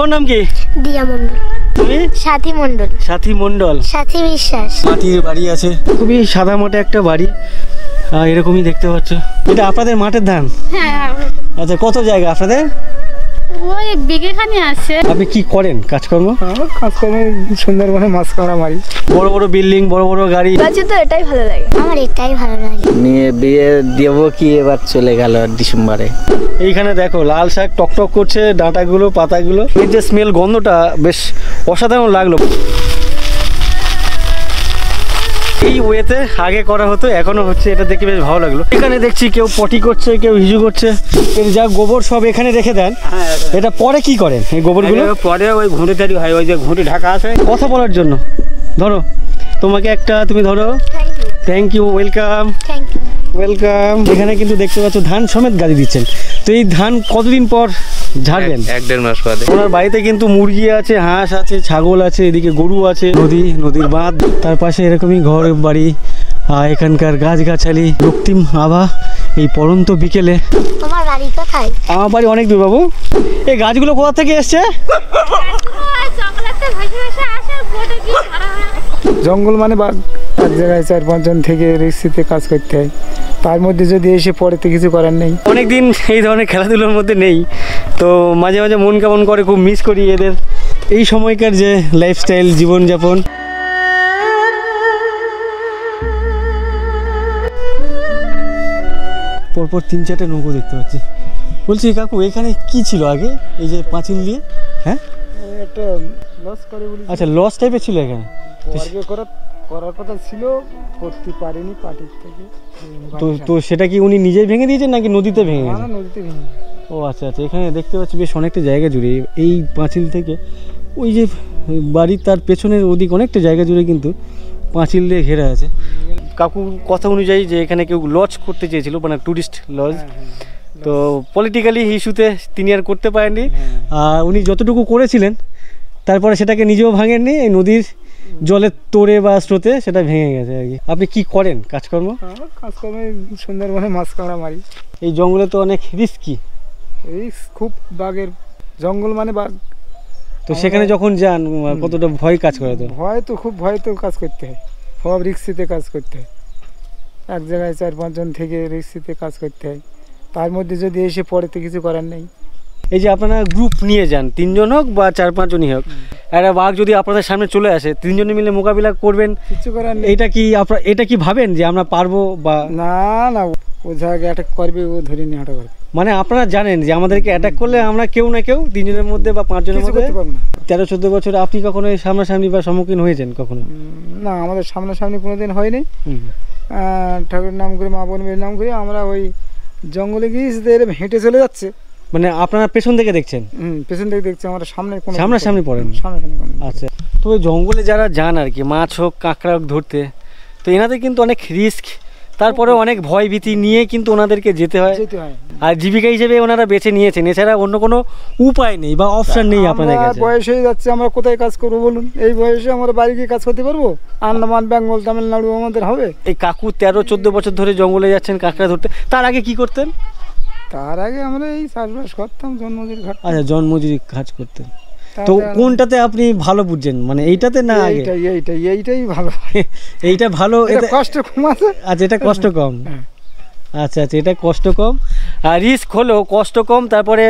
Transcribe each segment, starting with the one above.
তোমার নাম কি? দিয়া মণ্ডল। তুমি? সাথী মণ্ডল। সাথী মণ্ডল। সাথী বিশ্বাস। মাটির বাড়ি আছে, খুবই সাদা মাঠে একটা বাড়ি, এরকমই দেখতে পাচ্ছ। এটা আপনাদের মাঠের ধান? হ্যাঁ। আচ্ছা, কত জায়গা আপনাদের? ওই বিঘেখানি আছে। আপনি কি করেন কাজকর্ম? কাজকর্মে সুন্দরবনে মাছ কাঁকড়া মারি। বড় বড় বিল্ডিং, বড় বড় গাড়ি তো এটাই ভালো লাগে, আমার এটাই ভালো লাগে। নিয়ে বিয়ে দেবো কি এবার চলে গেল ডিসেম্বরে। এইখানে দেখো লাল শাক টকটক করছে, ডাঁটাগুলো পাতাগুলো, এই যে স্মেল, গন্ধটা বেশ অসাধারণ লাগলো। এই ওয়েতে আগে করা হতো, এখনো হচ্ছে, এটা দেখে বেশ ভালো লাগলো। এখানে দেখছি কেউ পটি করছে, কেউ হিজু করছে। এর যা গোবর সব এখানে রেখে দেন। এটা পরে কি করেন এই গোবরগুলো? পরে ওই ঘুঁটে তৈরি হয়, ওই যে ঘুঁটে ঢাকা আছে কথা বলার জন্য। ধরো তোমাকে একটা, তুমি ধরো। Thank you, welcome welcome. এখানে কিন্তু দেখতে পাচ্ছ ধান সমেত গাড়ি দিচ্ছেন। তো এই ধান কতদিন পর ঝাড়বেন? 1-1.5 মাস বাদে। ওনার বাড়িতে কিন্তু মুরগি আছে, হাঁস আছে, ছাগল আছে, এদিকে গরু আছে, নদীর বাঁধ, তার পাশে এরকমই ঘর বাড়ি, এখানকার গাছগাছালি, রক্তিম আভা এই পড়ন্ত বিকেলে। তোমার বাড়ি কোথায়? আমার বাড়ি অনেক দূর বাবু। এই গাছগুলো কোথা থেকে এসছে? জঙ্গল মানে বাঘ, এক জায়গায় 4-5 জন থেকে রিক্সিতে কাজ করতে হয়, তার মধ্যে যদি এসে পড়ে তো কিছু করার নেই। অনেকদিন এই ধরনের খেলাধুলোর মধ্যে নেই, তো মাঝে মাঝে মন কেমন করে, খুব মিস করি এদের এই সময়কার যে লাইফস্টাইল, জীবনযাপন। পরপর 3-4টে নৌকো দেখতে পাচ্ছি। বলছি কাকু, এখানে কি ছিল আগে, এই যে পাঁচিল দিয়ে? হ্যাঁ, একটা লস করে বলি। আচ্ছা, লস টাইপের ছিল এখানে। করার কথা ছিল, করতে পারেনি পার্টির থেকে। তো সেটা কি উনি নিজেই ভেঙে দিয়েছেন নাকি নদীতে ভেঙে গেছে? নদীতে ভেঙে। ও আচ্ছা আচ্ছা। এখানে দেখতে পাচ্ছি বেশ অনেকটা জায়গা জুড়ে, এই পাঁচিল থেকে ওই যে বাড়ির তার পেছনের ওদিক অনেকটা জায়গা জুড়ে কিন্তু পাঁচিল দিয়ে ঘেরা আছে। কাকুর কথা অনুযায়ী যে এখানে কেউ লজ করতে চেয়েছিল, মানে ট্যুরিস্ট লজ, তো পলিটিক্যালি ইস্যুতে তিনি আর করতে পারেননি। উনি যতটুকু করেছিলেন তারপরে সেটাকে নিজেও ভাঙেননি, এই নদীর জলের তোড়ে বা স্রোতে সেটা ভেঙে গেছে আর কি। আপনি কি করেন কাজকর্ম? কাজকর্মে সুন্দরবনে মাছ কাঁকড়া মারি। এই জঙ্গলে তো অনেক রিস্কি, খুব বাঘের জঙ্গল মানে বাঘ। তো সেখানে যখন যান কতটা ভয় কাজ করে? তো ভয় তো খুব, ভয় তো কাজ করতে হয়, সব রিক্সিতে কাজ করতে হয়, এক জায়গায় 4-5 জন থেকে রিক্সিতে কাজ করতে হয়, তার মধ্যে যদি এসে পড়ে তো কিছু করার নেই। এই যে আপনারা গ্রুপ নিয়ে যান, 3 জন হোক বা 4-5 জনই হোক, একটা বাঘ যদি আপনাদের সামনে চলে আসে, 3 জনে মিলে মোকাবিলা করবেন, কিছু করার নেই। এটা কি ভাবেন যে আমরা পারবো? বা না, ও জায়গায় অ্যাটাক করবে, ও ধরে নিয়ে হাঁটা করবে। মানে আপনারা জানেন যে আমাদেরকে অ্যাটাক করলে আমরা কেউ না কেউ 3 জনের মধ্যে বা 5 জনের মধ্যে করতে পারবো না। 13-14 বছর আপনি কখনো এই সামনাসামনি বা সম্মুখীন হয়েছেন কখনো? না, আমাদের সামনাসামনি কোনোদিন হয়নি। ঠাকুরের নাম করে, মা বোনের নাম করে আমরা ওই জঙ্গলে গিয়ে হেঁটে চলে যাচ্ছে, মানে আপনারা পেছন থেকে দেখছেন? পেছন থেকে দেখছি, আমরা সামনাসামনি পড়েন? আচ্ছা। তো ওই জঙ্গলে যারা যান আর কি, মাছ হোক কাঁকড়া হোক ধরতে, তো এনাদের কিন্তু অনেক রিস্ক, তারপরে অনেক ভয় ভীতি নিয়ে কিন্তু ওনাদেরকে যেতে হয়। আর জীবিকা হিসেবে ওনারা বেছে নিয়েছেন, এছাড়া অন্য কোনো উপায় নেই বা অপশন নেই আপনাদের কাছে। বয়স হয়ে যাচ্ছে, আমরা কোথায় কাজ করবো বলুন? এই বয়সে আমরা বাড়ি গিয়ে কাজ করতে পারবো? আন্দামান, বেঙ্গল, তামিলনাড়ু আমাদের হবে। এই কাকু 13-14 বছর ধরে জঙ্গলে যাচ্ছেন কাঁকড়া ধরতে, তার আগে কি করতেন? তার আগে আমরা এই চাষবাস করতাম, জন্মজুরি ঘাট। আচ্ছা, জন্মজুরি কাজ করতেন। তো কোনটাতে আপনি ভালো বুঝছেন, মানে এইটাতে না আগে? এইটাই ভালো। এইটা ভালো, এটা কষ্ট কম আছে। আচ্ছা, এটা কষ্ট কম। আচ্ছা আচ্ছা, এটা কষ্ট কম, আর রিস্ক হলেও কষ্ট কম, তারপরে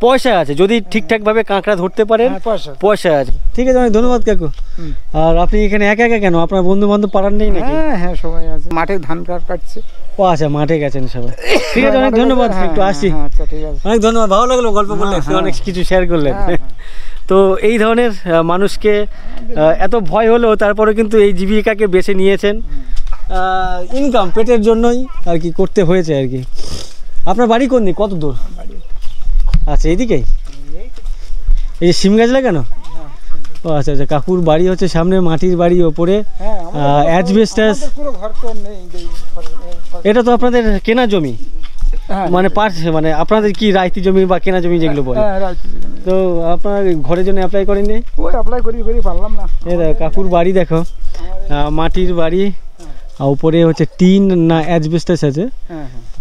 পয়সা আছে, যদি ঠিকঠাকভাবে কাঁকড়া ধরতে পারেন পয়সা আছে। ঠিক আছে, অনেক ধন্যবাদ কাকু। আর আপনি এখানে একা একা কেন? আপনার বন্ধু বান্ধব পাড়ার নেই নাকি? হ্যাঁ, সবাই আছে, মাঠে ধান কাটছে। ও আচ্ছা, মাঠে গেছেন সবাই। ঠিক আছে, অনেক ধন্যবাদ, একটু আসছি। আচ্ছা, ঠিক আছে, অনেক ধন্যবাদ, ভালো লাগলো গল্প করলেন, অনেক কিছু শেয়ার করলেন। তো এই ধরনের মানুষকে এত ভয় হলেও তারপরে কিন্তু এই জীবিকাকে বেছে নিয়েছেন, ইনকাম পেটের জন্যই আর কি করতে হয়েছে আর কি। আপনার বাড়ি কোন দিক, কত দূর? আচ্ছা, এইদিকেই। এই যে সিম গাছ লাগানো? ও আচ্ছা আচ্ছা, কাকুর বাড়ি হচ্ছে সামনে মাটির বাড়ি, ওপরে অ্যাজবেস্টাস। এটা তো আপনাদের কেনা জমি, মানে মানে আপনাদের কি রাইতি জমি বা কেনা জমি যেগুলো বলে? তো আপনার ঘরের জন্য অ্যাপ্লাই করেননি? ওই অ্যাপ্লাই করি পারলাম না। এই দেখো কাকুর বাড়ি, দেখো মাটির বাড়ি, আর উপরে হচ্ছে টিন না অ্যাজবেস্টাস আছে।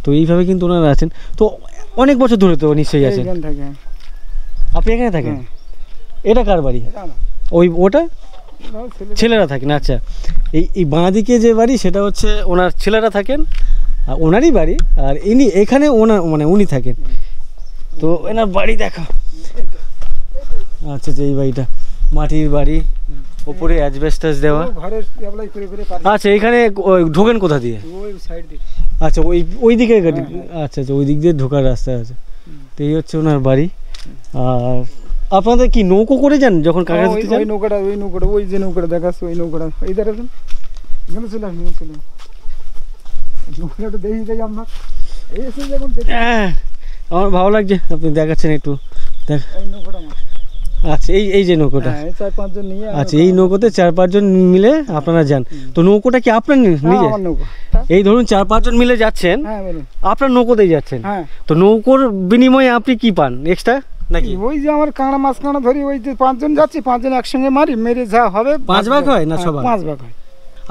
তো এইভাবে কিন্তু ওনারা আছেন, তো অনেক বছর ধরে তো নিশ্চয়ই আছেন। আপনি এখানে থাকেন? হ্যাঁ। এটা কার বাড়ি? এটা আমার। ওটা আমার ছেলেরা থাকেন। আচ্ছা, এই বাঁ দিকে যে বাড়ি সেটা হচ্ছে ওনার ছেলেরা থাকেন, আর ওনারই বাড়ি। আর ইনি এখানে ওনার মানে উনি থাকেন। তো এনার বাড়ি দেখো। আচ্ছা, এই বাড়িটা মাটির বাড়ি, ওপরে অ্যাজবেস্টাস দেওয়া। ঘরের অ্যাপ্লাই করে করে পারি। আচ্ছা, এখানে ঢোকেন কোথা দিয়ে? ওই সাইড দিয়ে। আচ্ছা, ওই দিকে গাড়ি। আচ্ছা, ওই দিক দিয়ে ঢোকার রাস্তা আছে। তো এই হচ্ছে ওনার বাড়ি। আর আপনাদের কি নৌকো করে যান যখন কাকা দিতে যান? ওই নৌকাটা ওই যে নৌকাটা দেখাচ্ছে, ওই নৌকাটা এই দেখাচ্ছেন, এখানে চলে আসুন, চলে নৌকাটা দেখি যাই আপনার এই এসে যখন দেখি হ্যাঁ, আমার ভালো লাগছে আপনি দেখাচ্ছেন একটু দেখ। এই নৌকাটা আমার। আচ্ছা, এই যে নৌকোটা। হ্যাঁ, এই 4-5 জন নিয়ে। আচ্ছা, এই নৌকোতে 4-5 জন মিলে আপনারা যান। তো নৌকোটা কি আপনার নিজে? আমার নৌকা। এই ধরুন 4-5 জন মিলে যাচ্ছেন, হ্যাঁ বলুন। আপনার নৌকোতেই যাচ্ছেন। হ্যাঁ, তো নৌকোর বিনিময়ে আপনি কি পান এক্সট্রা নাকি? ওই যে আমার কাঁকড়া মাছ কাঁকড়া ধরি, ওই যে 5 জন যাচ্ছি, 5 জন একসঙ্গে মারি, মেরে যা হবে 5 ভাগ হয় না 6 ভাগ? 5 ভাগ হয়।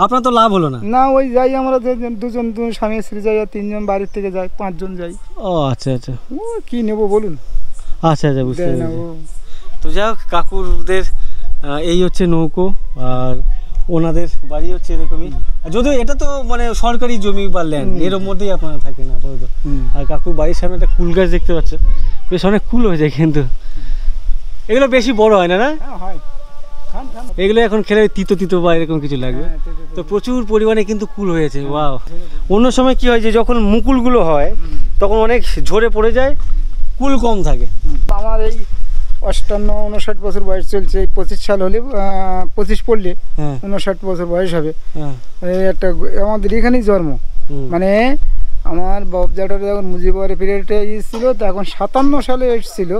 আপনার তো লাভ হলো না। না, ওই যাই আমরা দুজন স্বামী স্ত্রী যাই, আর 3 জন বাড়ির থেকে যাই, 5 জন যাই। ও আচ্ছা আচ্ছা ও কি নেবো বলুন? আচ্ছা আচ্ছা, বুঝতে দেয় না পেরেছি। ও। তো যাই হোক, কাকুরদের এই হচ্ছে নৌকো, আর ওনাদের বাড়ি হচ্ছে এরকমই। যদিও এটা তো মানে সরকারি জমি বা ল্যান্ড, এর মধ্যেই আপনারা থাকেন আপাতত। আর কাকুর বাড়ির সামনে একটা কুল গাছ দেখতে পাচ্ছ, বেশ অনেক কুল হয়েছে, কিন্তু এগুলো বেশি বড় হয় না? না, হ্যাঁ হয়। খান খান। এগুলো এখন খেলে তিতো তিতো বা এরকম কিছু লাগবে। হ্যাঁ, তো প্রচুর পরিমাণে কিন্তু কুল হয়েছে। ওয়াও! অন্য সময় কি হয় যে যখন মুকুলগুলো হয় তখন অনেক ঝরে পড়ে যায়, কুল কম থাকে। আমার এই 58-59 বছর বয়স চলছে। এই 25 সাল হলে 25 পড়লে হ্যাঁ 59 বছর বয়স হবে। হ্যাঁ। এই একটা আমাদের এখানেই জন্ম। হুম। মানে আমার বাপ জ্যাঠার যখন মুজিবর পিরিয়ডে এসেছিল, তখন 57 সালে এসেছিল।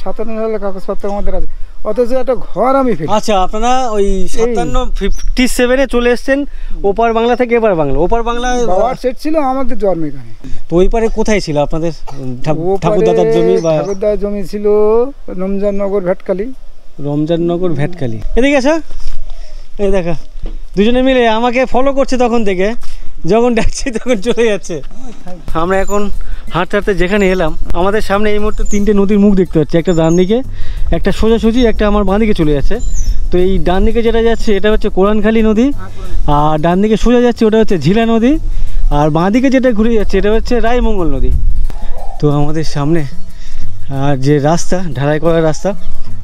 57 সালে কাগজপত্র আমাদের আছে, অথচ একটা ঘর আমি ফেলি। আচ্ছা, আপনারা ওই 57 চলে এসেছেন ওপার বাংলা থেকে এবার বাংলা। ওপার বাংলায় বাবার সেট ছিল, আমাদের জন্ম এখানে। তো ওই পারে কোথায় ছিল আপনাদের ওপারে ঠাকুরদাদার জমি? বা ঠাকুরদার জমি ছিল রমজাননগর ভেটকালি। রমজাননগর ভেটকালি। এদিকে আসো, এই দেখা দুজনে মিলে আমাকে ফলো করছে তখন থেকে, যখন ডাকছি তখন চলে যাচ্ছে। আমরা এখন হাঁটতে হাঁটতে যেখানে এলাম, আমাদের সামনে এই মুহূর্তে 3টে নদীর মুখ দেখতে পাচ্ছি। একটা ডান দিকে, একটা সোজাসুজি, একটা আমার বাঁ দিকে চলে যাচ্ছে। তো এই ডান দিকে যেটা যাচ্ছে এটা হচ্ছে কোরানখালী নদী, আর ডান দিকে সোজা যাচ্ছে ওটা হচ্ছে ঝিলা নদী, আর বাঁ দিকে যেটা ঘুরে যাচ্ছে এটা হচ্ছে রায়মঙ্গল নদী। তো আমাদের সামনে আর যে রাস্তা, ঢালাই করা রাস্তা,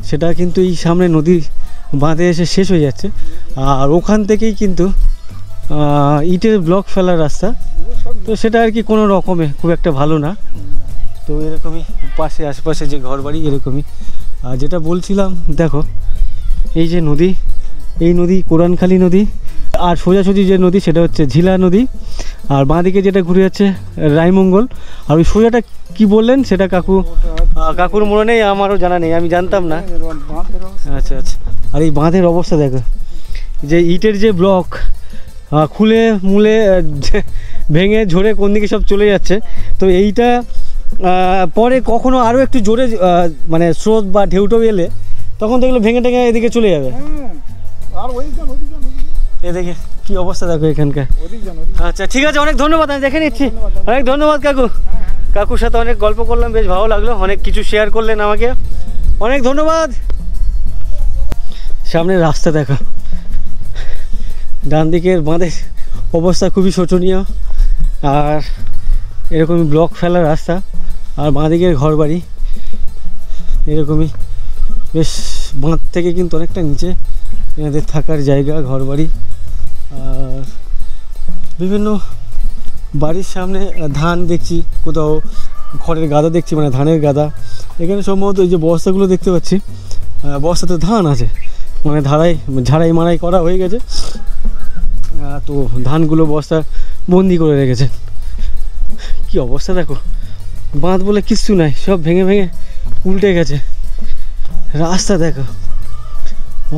সেটা কিন্তু এই সামনে নদীর বাঁধে এসে শেষ হয়ে যাচ্ছে। আর ওখান থেকেই কিন্তু ইটের ব্লক ফেলার রাস্তা। তো সেটা আর কি কোনো রকমে খুব একটা ভালো না। তো এরকমই পাশে আশেপাশে যে ঘরবাড়ি এরকমই। আর যেটা বলছিলাম, দেখো এই যে নদী, এই নদী কোরানখালী নদী, আর সোজাসুজি যে নদী সেটা হচ্ছে ঝিলা নদী, আর বাঁ দিকে যেটা ঘুরে যাচ্ছে রায়মঙ্গল। আর ওই সোজাটা কি বললেন সেটা কাকুর মনে নেই, আমারও জানা নেই, আমি জানতাম না। আচ্ছা আচ্ছা। আর এই বাঁধের অবস্থা দেখো, যে ইটের যে ব্লক খুলে মুলে ভেঙে ঝরে কোন দিকে সব চলে যাচ্ছে। তো এইটা পরে কখনো আরও একটু জোরে মানে স্রোত বা ঢেউটো এলে তখন তো এগুলো ভেঙে টেঙে এদিকে চলে যাবে। এদিকে কি অবস্থা দেখো এখানকার। আচ্ছা ঠিক আছে, অনেক ধন্যবাদ, আমি দেখে নিচ্ছি। অনেক ধন্যবাদ কাকু। কাকুর সাথে অনেক গল্প করলাম, বেশ ভালো লাগলো, অনেক কিছু শেয়ার করলেন আমাকে, অনেক ধন্যবাদ। সামনে রাস্তা দেখো, ডান দিকের বাঁধের অবস্থা খুবই শোচনীয়, আর এরকমই ব্লক ফেলার রাস্তা, আর বাঁ দিকের ঘর বাড়ি এরকমই বেশ বাঁধ থেকে কিন্তু অনেকটা নিচে এনাদের থাকার জায়গা, ঘর বাড়ি। আর বিভিন্ন বাড়ির সামনে ধান দেখছি, কোথাও খড়ের গাদা দেখছি, মানে ধানের গাদা। এখানে সম্ভবত এই যে বস্তাগুলো দেখতে পাচ্ছি, বস্তাতে ধান আছে, মানে ঝাড়াই মারাই করা হয়ে গেছে। তো ধানগুলো বস্তা বন্দি করে রেখেছে। কি অবস্থা দেখো, বাঁধ বলে কিচ্ছু নাই, সব ভেঙে ভেঙে উল্টে গেছে। রাস্তা দেখো,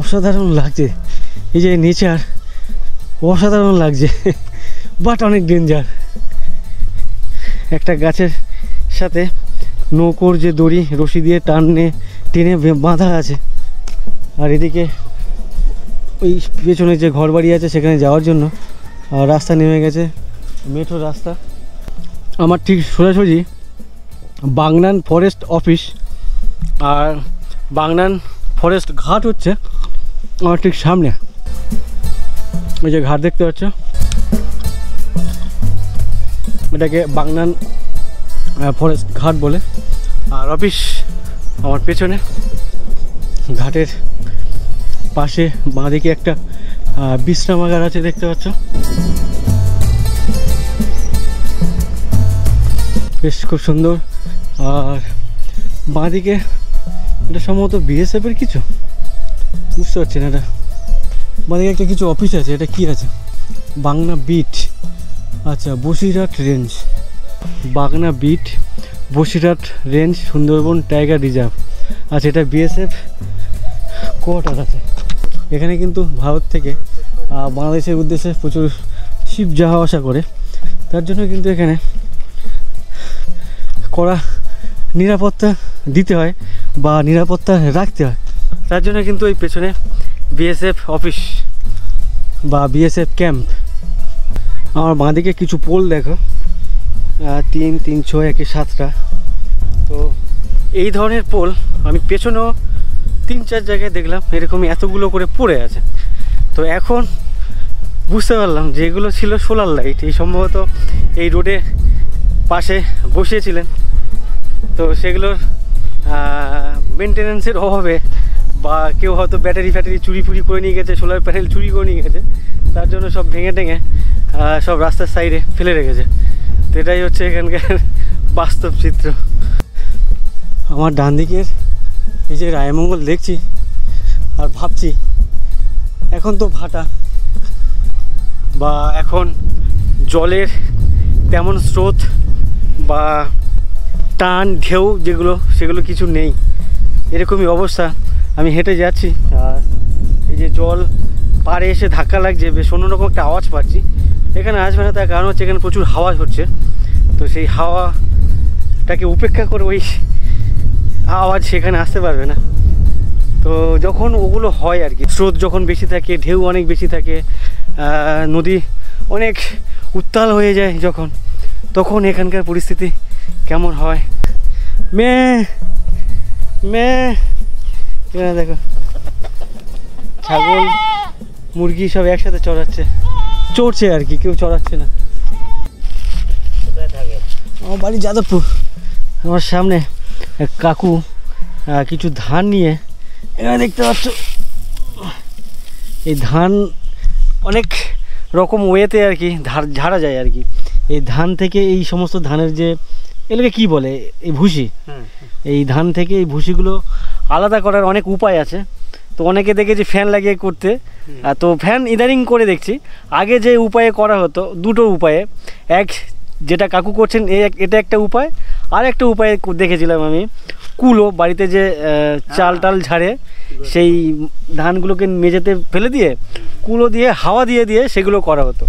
অসাধারণ লাগছে, এই যে নেচার অসাধারণ লাগছে, বাট অনেক ডেঞ্জার। একটা গাছের সাথে নৌকোর যে দড়ি রশি দিয়ে টেনে বাঁধা আছে, আর এদিকে ওই পেছনে যে ঘর বাড়ি আছে সেখানে যাওয়ার জন্য রাস্তা নেমে গেছে, মেঠো রাস্তা। আমার ঠিক সোজাসুজি বাগনান ফরেস্ট অফিস, আর বাগনান ফরেস্ট ঘাট হচ্ছে আমার ঠিক সামনে। ওই যে ঘাট দেখতে পাচ্ছ, এটাকে বাগনান ফরেস্ট ঘাট বলে। আর অফিস আমার পেছনে, ঘাটের পাশে বাঁদিকে একটা বিশ্রামাগার আছে দেখতে পাচ্ছ, বেশ খুব সুন্দর। আর বাঁদিকে এটা সম্ভবত বিএসএফের কিছু, বুঝতে পারছি না। এটা বাঁদিকে একটা কিছু অফিস আছে, এটা কি আছে? বাগনা বিট, আচ্ছা Basirhat range, Bagna beat Basirhat range Sundarban tiger reserve. আচ্ছা, এটা বিএসএফ কোয়ার্টার আছে এখানে। কিন্তু ভারত থেকে বাংলাদেশের উদ্দেশ্যে প্রচুর শিপ যাওয়া আসা করে, তার জন্য কিন্তু এখানে কড়া নিরাপত্তা দিতে হয় বা নিরাপত্তা রাখতে হয়। তার জন্য কিন্তু ওই পেছনে বিএসএফ অফিস বা বিএসএফ ক্যাম্প। আমার বাঁদিকে কিছু পোল দেখো, 3, 3, 6, 1, 7টা। তো এই ধরনের পোল আমি পেছনেও 3-4 জায়গায় দেখলাম এরকমই এতগুলো করে পড়ে আছে। তো এখন বুঝতে পারলাম যে এগুলো ছিল সোলার লাইট। এই সম্ভবত এই রোডে পাশে বসিয়েছিলেন, তো সেগুলোর মেনটেন্যান্সের অভাবে বা কেউ হয়তো ব্যাটারি ফ্যাটারি চুরি ফুরি করে নিয়ে গেছে, সোলার প্যানেল চুরি করে নিয়ে গেছে, তার জন্য সব ভেঙে টেঙে সব রাস্তার সাইডে ফেলে রেখেছে। তো এটাই হচ্ছে এখানকার বাস্তব চিত্র। আমার ডান দিকের এই যে রায়মঙ্গল দেখছি আর ভাবছি, এখন তো ভাটা বা এখন জলের তেমন স্রোত বা টান ঢেউ যেগুলো সেগুলো কিছু নেই, এরকমই অবস্থা। আমি হেঁটে যাচ্ছি আর এই যে জল পাড়ে এসে ধাক্কা লাগছে, বেশ অন্যরকম একটা আওয়াজ পাচ্ছি। এখানে আসবে না তার কারণ হচ্ছে এখানে প্রচুর হাওয়া হচ্ছে, তো সেই হাওয়াটাকে উপেক্ষা করে ওই আওয়াজ সেখানে আসতে পারবে না। তো যখন ওগুলো হয় আর কি, স্রোত যখন বেশি থাকে, ঢেউ অনেক বেশি থাকে, নদী অনেক উত্তাল হয়ে যায় যখন, তখন এখানকার পরিস্থিতি কেমন হয়। এখানে দেখো ছাগল মুরগি সব একসাথে চড়ছে আর কি, কেউ চড়াচ্ছে না। আমার বাড়ি যাদবপুর। আমার সামনে এক কাকু কিছু ধান নিয়ে, এখানে দেখতে পাচ্ছ এই ধান অনেক রকম ওয়েতে আর কি ঝাড়া যায় আর কি। এই ধান থেকে এই সমস্ত ধানের যে এগুলোকে কি বলে, এই ভুসি, এই ধান থেকে এই ভুসিগুলো আলাদা করার অনেক উপায় আছে। তো অনেকে দেখেছি ফ্যান লাগিয়ে করতে, তো ফ্যান ইদানিং করে দেখছি। আগে যে উপায়ে করা হতো, দুটো উপায়ে, এক যেটা কাকু করছেন এটা একটা উপায়, আর একটা উপায়ে দেখেছিলাম আমি, কুলো বাড়িতে যে চাল টাল ঝাড়ে সেই ধানগুলোকে মেঝেতে ফেলে দিয়ে কুলো দিয়ে হাওয়া দিয়ে দিয়ে সেগুলো করা হতো।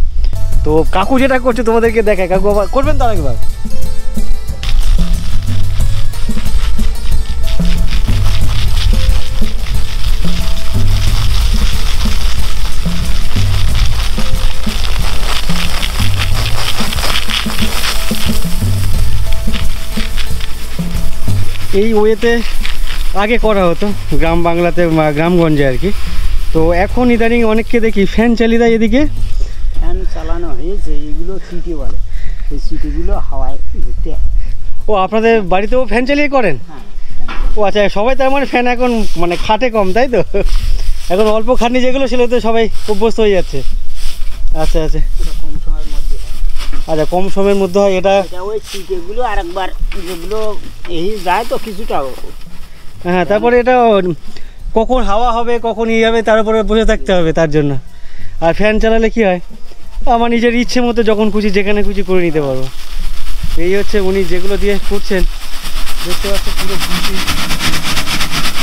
তো কাকু যেটা করছে তোমাদেরকে দেখায়, কাকু আবার করবেন তো আরেকবার। এই ওয়েতে আগে করা হতো গ্রাম বাংলাতে, গ্রামগঞ্জে আর কি। তো এখন ইদানিং অনেককে দেখি ফ্যান চালিয়ে দেয় এদিকে। ফ্যান চালানো হয়েছে, এগুলো সিটি বলে, সেই সিটিগুলো হাওয়ায় ঘুরতে। ও আপনাদের বাড়িতেও ফ্যান চালিয়ে করেন? ও আচ্ছা, সবাই তার মানে ফ্যান এখন মানে খাটে কম, তাই তো? এখন অল্প খাটনি যেগুলো ছিল তো সবাই অভ্যস্ত হয়ে যাচ্ছে। আচ্ছা আচ্ছা, কম সময়ের মধ্যে হয়। আচ্ছা কম সময়ের মধ্যে হয় এটা। ওই সিটিগুলো আরেকবার যেগুলো এই যায় তো কিছুটা। হ্যাঁ, তারপরে এটা কখন হাওয়া হবে কখন ইয়ে হবে তার উপরে বসে থাকতে হবে, তার জন্য। আর ফ্যান চালালে কি হয়, আমার নিজের ইচ্ছে মতো যখন খুশি যেখানে খুশি করে নিতে পারবো। এই হচ্ছে উনি যেগুলো দিয়ে করছেন, দেখতে পাচ্ছ পুরো ভুসি,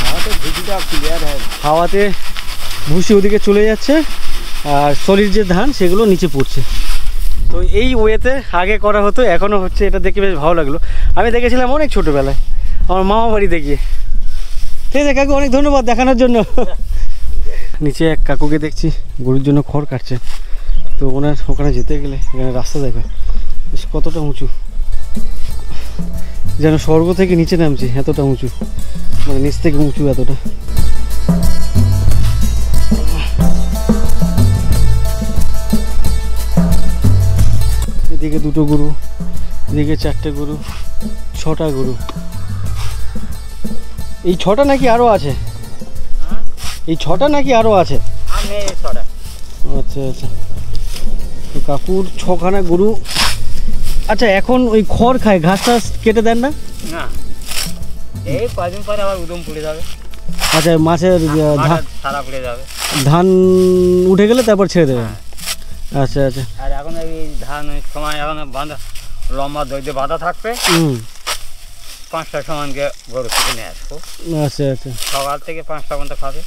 হাওয়াতে ভুসিটা ক্লিয়ার হয়, হাওয়াতে ভুসি ওদিকে চলে যাচ্ছে আর সলিড যে ধান সেগুলো নিচে পড়ছে। তো এই ওয়েতে আগে করা হতো, এখনও হচ্ছে। এটা দেখে বেশ ভালো লাগলো। আমি দেখেছিলাম অনেক ছোটোবেলায় আমার মামা বাড়ি দেখিয়ে। ঠিক আছে কাকু, অনেক ধন্যবাদ দেখানোর জন্য। নিচে এক কাকুকে দেখছি গরুর জন্য খড় কাটছে। তো ওনার ওখানে যেতে গেলে এখানে রাস্তা দেখা বেশ কতটা উঁচু। যেন স্বর্গ থেকে নিচে নামছি, এতটা উঁচু, মানে নিচ থেকে উঁচু এতটা। এদিকে 2টো গরু, এদিকে 4টে গরু, 6টা গরু। এই 6টা নাকি আরো আছে? এই 6টা নাকি আরো আছে? আচ্ছা আচ্ছা, তো কাকুর 6খানা গরু। আচ্ছা, এখন ওই খড় খায়, ঘাস টাস কেটে দেন না? না, এই কদিন পরে আবার উদম পড়ে যাবে। আচ্ছা, মাছের সারা পড়ে যাবে, ধান উঠে গেলে তারপর ছেড়ে দেবেন? আচ্ছা আচ্ছা। আর এখন এই ধান সময় এখন বাঁধা, লম্বা দইতে বাঁধা থাকবে। 5টার সময় গরু থেকে নিয়ে আসবো। আচ্ছা আচ্ছা, সকাল থেকে 5টা পর্যন্ত খাবে,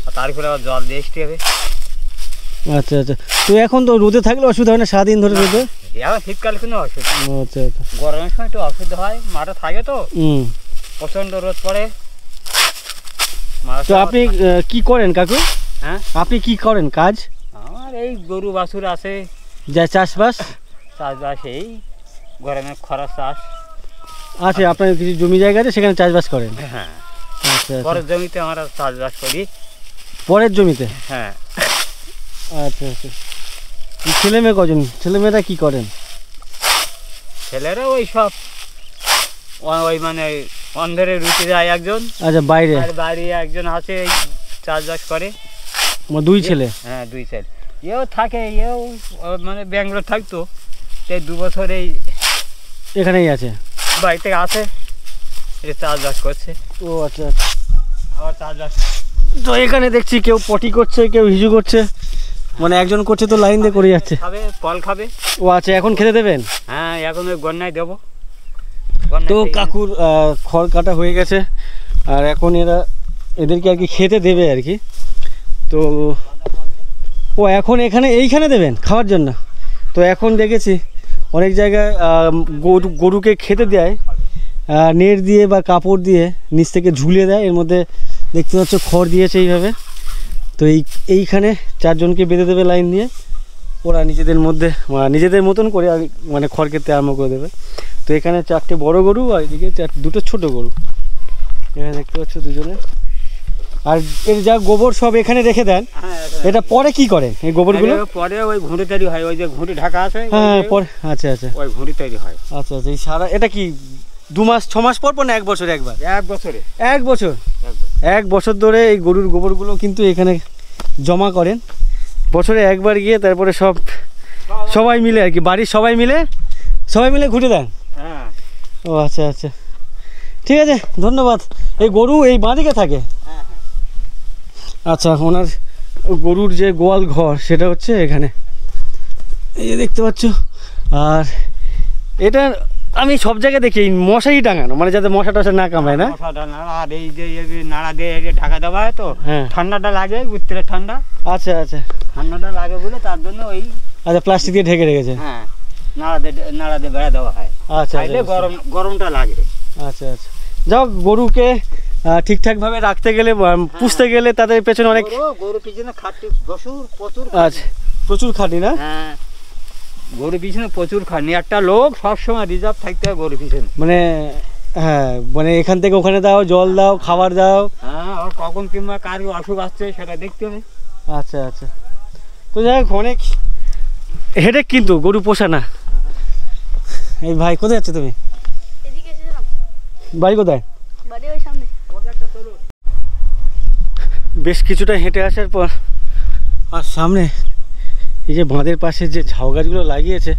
আর তারপরে আবার জল দিয়ে আসতে হবে। আচ্ছা আচ্ছা, তো এখন তো রোদে থাকলে অসুবিধা হয় না সারাদিন ধরে রোদে? এখন শীতকালে কোনো অসুবিধা। আচ্ছা আচ্ছা, গরমের সময় একটু অসুবিধা হয়, মাঠে থাকে তো প্রচণ্ড রোদ পড়ে। তো আপনি কি করেন কাকু? হ্যাঁ, আপনি কি করেন কাজ? আমার এই গরু বাছুর আছে, যা চাষবাস? চাষবাস এই গরমের খরা চাষ আছে। আপনার কিছু জমি জায়গা আছে, সেখানে চাষবাস করেন? হ্যাঁ, আচ্ছা আচ্ছা, পরের জমিতে আমরা চাষবাস করি। পরের জমিতে? হ্যাঁ। আচ্ছা আচ্ছা, ছেলে মেয়ে কজন? ছেলেমেয়েরা কি করেন? ছেলেরা ওই সব ওই মানে অন্ধের রুটি যায় একজন। আচ্ছা, বাইরে? আর বাড়ি একজন আছে, এই চাষবাস করে। 2 ছেলে? হ্যাঁ, 2 ছেলে। এও থাকে, এও মানে ব্যাঙ্গালোর থাকতো, এই 2 বছর এই এখানেই আছে? বাড়িতে আছে, এই চাষবাস করছে। ও আচ্ছা আচ্ছা, আবার চাষবাস। তো এখানে দেখছি কেউ পটি করছে, কেউ হিজু করছে, মানে একজন করছে তো লাইন দিয়ে করে যাচ্ছে। খাবে, ফল খাবে। ও আচ্ছা, এখন খেতে দেবেন? হ্যাঁ, এখন ওই গন্যায় দেবো। তো কাকুর খড় কাটা হয়ে গেছে, আর এখন এদেরকে আর কি খেতে দেবে আর কি। তো ও এখন এইখানে দেবেন খাওয়ার জন্য? তো এখন দেখেছি অনেক জায়গায় গরুকে খেতে দেয় নেট দিয়ে বা কাপড় দিয়ে নিচ থেকে ঝুলিয়ে দেয়, এর মধ্যে দেখতে পাচ্ছ খড় দিয়েছে এইভাবে। তো এইখানে 4 জনকে বেঁধে দেবে লাইন দিয়ে, ওরা নিজেদের মতন করে মানে খড় খেতে আরম্ভ করে দেবে। তো এখানে 4টে বড় গরু, আর এদিকে 2টো ছোট গরু, এখানে দেখতে পাচ্ছ 2জনে। আর এর যা গোবর সব এখানে রেখে দেন, এটা পরে কি করেন এই গোবরগুলো? পরে ওই ঘুঁড়ি তৈরি হয়, ওই যে ঘুঁড়ি ঢাকা আছে। হ্যাঁ, পরে। আচ্ছা আচ্ছা, ওই ঘুঁড়ি তৈরি হয়। আচ্ছা আচ্ছা, এই সারা এটা কি 2 মাস 6 মাস পর না 1 বছরে একবার? 1 বছরে। 1 বছর? 1 বছর ধরে এই গরুর গোবরগুলো কিন্তু এখানে জমা করেন, বছরে একবার গিয়ে তারপরে সবাই মিলে আর কি, বাড়ির সবাই মিলে ঘুরে দেন? হ্যাঁ। ও আচ্ছা আচ্ছা, ঠিক আছে, ধন্যবাদ। এই গরু এই বাঁদিকে থাকে? আচ্ছা, ওনার গরুর যে গোয়াল ঘর সেটা হচ্ছে এখানে, এই যে দেখতে পাচ্ছ। আর এটা আমি সব জায়গায় দেখি মশারি টাঙানো, মানে যাতে মশা টশা না কামড়ায় না? আর এই যে নাড়া দিয়ে ঢাকা দেওয়া হয়, তো হ্যাঁ, ঠান্ডাটা লাগে, উত্তরে ঠান্ডা। আচ্ছা আচ্ছা, ঠান্ডাটা লাগে বলে তার জন্য ওই আচ্ছা প্লাস্টিক দিয়ে ঢেকে রেখেছে। হ্যাঁ, নাড়া দিয়ে বেড়া দেওয়া হয়। আচ্ছা, গরমটা লাগে। আচ্ছা আচ্ছা, যাও গরুকে ঠিকঠাকভাবে রাখতে গেলে, পুষতে গেলে তাদের পেছনে অনেক গরু পিছনে খাটনি প্রচুর। আচ্ছা, প্রচুর খাটনি না? হ্যাঁ, গরু পিছনে প্রচুর খাটনি। একটা লোক সবসময় রিজার্ভ থাকতে হয় গরু পিছনে। মানে হ্যাঁ, মানে এখান থেকে ওখানে দাও, জল দাও, খাবার দাও। হ্যাঁ, আর কখন কিংবা কার অসুখ আসছে সেটা দেখতে হবে। আচ্ছা আচ্ছা, তো যাই হোক, অনেক হেডেক কিন্তু গরু পোষা না। এই ভাই, কোথায় যাচ্ছ তুমি? বাড়ি কোথায়? বেশ কিছুটা হেঁটে আসার পর আর সামনে এই যে বাঁধের পাশে যে ঝাউ গাছগুলো লাগিয়েছে,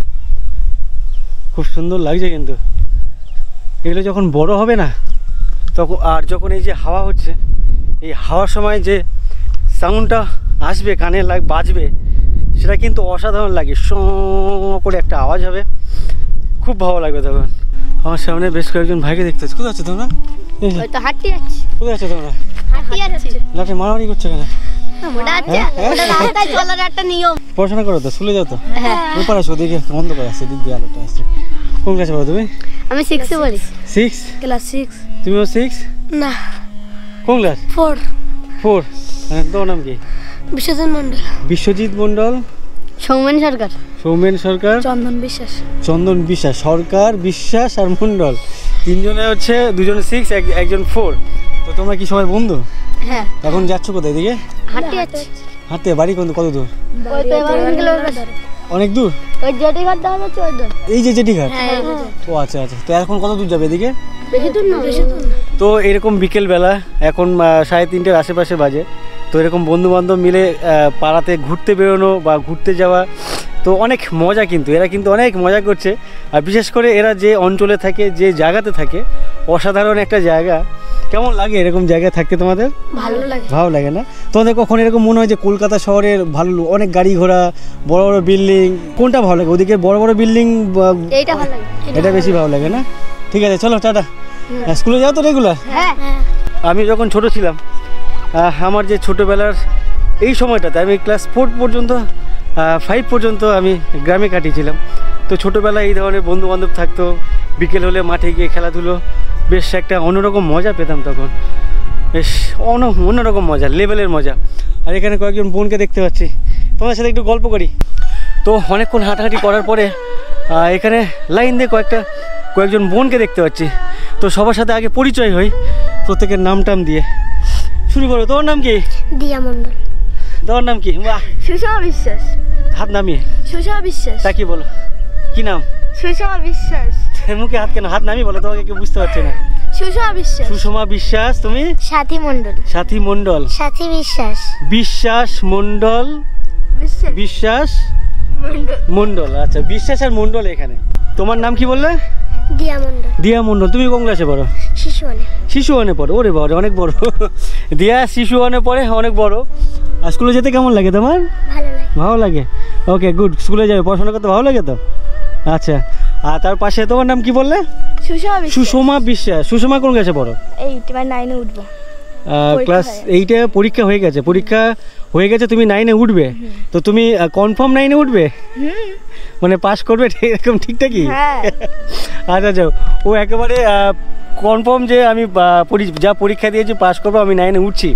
খুব সুন্দর লাগছে। কিন্তু এগুলো যখন বড় হবে না তখন, আর যখন এই যে হাওয়া হচ্ছে, এই হাওয়ার সময় যে সাউন্ডটা আসবে, কানে বাজবে, সেটা কিন্তু অসাধারণ লাগে। শ করে একটা আওয়াজ হবে, খুব ভালো লাগবে তখন। আমার সামনে বেশ কয়েকজন ভাইকে দেখতে পাচ্ছি। কোথায় আছো তোমরা? কোথায় আছো তোমরা? লাঠি মারামারি করছো কেন? পড়াশোনা করো তো, স্কুলে যাও তো? ওপার আসো, ওদিকে বন্ধ করে আসছে, দিক দিয়ে আলোটা আসছে। কোন ক্লাসে পড়ো তুমি? আমি 6 এ পড়ি। 6? ক্লাস 6। তুমিও 6? না, কোন ক্লাস? 4। 4? তোমার নাম কি? বিশ্বজিৎ মন্ডল। বিশ্বজিৎ মন্ডল সৌমেন সরকার। সৌমেন সরকার, চন্দন বিশ্বাস। চন্দন বিশ্বাস, সরকার, বিশ্বাস আর মণ্ডল, তিনজনে হচ্ছে, দুজন 6 একজন 4। তো তোমরা কি সবাই বন্ধু? হ্যাঁ। এখন যাচ্ছ কোথায় এদিকে? হাঁটতে যাচ্ছে। হাঁটতে? বাড়ি কত দূর? ওই তো এবার কিলোমিটার। অনেক দূর? ওই জেটি ঘাট দেখা যাচ্ছে ওই দূর। এই যে জেটিঘাট? হ্যাঁ। ও আচ্ছা আচ্ছা। তো এখন কত দূর যাবে এদিকে? বেশি দূর না, বেশি দূর না। তো এরকম বিকেলবেলা এখন 3:30-র আশেপাশে বাজে। তো এরকম বন্ধুবান্ধব মিলে পাড়াতে ঘুরতে বেরোনো বা ঘুরতে যাওয়া তো অনেক মজা, কিন্তু এরা কিন্তু অনেক মজা করছে। আর বিশেষ করে এরা যে অঞ্চলে থাকে, যে জায়গাতে থাকে, অসাধারণ একটা জায়গা। কেমন লাগে এরকম জায়গায় থাকতে তোমাদের? ভালো লাগে। ভালো লাগে না? তোমাদের কখন এরকম মনে হয় যে কলকাতা শহরের ভালো, অনেক গাড়ি ঘোড়া, বড় বড় বিল্ডিং, কোনটা ভালো লাগে? ওদিকে বড় বড় বিল্ডিং, এইটা ভালো লাগে। এটা বেশি ভালো লাগে না? ঠিক আছে, চলো টাটা। স্কুলে যাও তো রেগুলার? হ্যাঁ। আমি যখন ছোট ছিলাম, আমার যে ছোটোবেলার এই সময়টাতে আমি ক্লাস 4 পর্যন্ত, 5 পর্যন্ত আমি গ্রামে কাটিয়েছিলাম। তো ছোটোবেলায় এই ধরনের বন্ধুবান্ধব থাকতো, বিকেল হলে মাঠে গিয়ে খেলাধুলো, বেশ একটা অন্যরকম মজা পেতাম তখন, বেশ অন্যরকম মজা, লেভেলের মজা। আর এখানে কয়েকজন বোনকে দেখতে পাচ্ছি, তোমার সাথে একটু গল্প করি। তো অনেকক্ষণ হাঁটাহাঁটি করার পরে এখানে লাইন দিয়ে কয়েকজন বোনকে দেখতে পাচ্ছি। তো সবার সাথে আগে পরিচয় হই, প্রত্যেকের নাম টাম দিয়ে শুরু করো। তোমার নাম কি? দিয়া মণ্ডল। তোমার নাম কি? বাহ, সুষমা বিশ্বাস। হাত নামিয়ে। সুষমা বিশ্বাস। তা কি বলো, কি নাম? সুষমা বিশ্বাস। মুখে হাত কেন? হাত নামিয়ে বলো, তোমাকে কেউ বুঝতে পারছে না। সুষমা বিশ্বাস। সুষমা বিশ্বাস। তুমি? সাথী মণ্ডল। সাথী মণ্ডল। সাথী বিশ্বাস। বিশ্বাস মণ্ডল। বিশ্বাস। বিশ্বাস মণ্ডল। মণ্ডল, আচ্ছা, বিশ্বাস আর মণ্ডল এখানে। তোমার নাম কি বললে? দিয়া মণ্ডল। দিয়া মণ্ডল। তুমি কোন ক্লাসে পড়ো? শিশু মানে। শিশু ওয়ানে পড়ো? ওরে বাবা, অনেক বড়। দিয়া শিশু ওয়ানে পড়ে, অনেক বড়। আর স্কুলে যেতে কেমন লাগে তোমার? ভালো লাগে। ভালো লাগে, ওকে গুড। স্কুলে যাবে, পড়াশোনা করতে ভালো লাগে তো? আচ্ছা। আর তার পাশে তোমার নাম কি বললে? সুষমা বিশ্বাস। সুষমা বিশ্বাস। সুষমা কোন ক্লাসে পড়ো? 8 এবার 9 এ উঠবো। ক্লাস 8-এ পরীক্ষা হয়ে গেছে। পরীক্ষা হয়ে গেছে, তুমি 9-এ উঠবে। তো তুমি কনফার্ম 9-এ উঠবে? মানে পাস করবে এরকম ঠিকঠাকই? হ্যাঁ। আচ্ছা যাও, ও একেবারে কনফার্ম যে আমি যা পরীক্ষা দিয়েছি পাস করবো, আমি 9-এ উঠছি।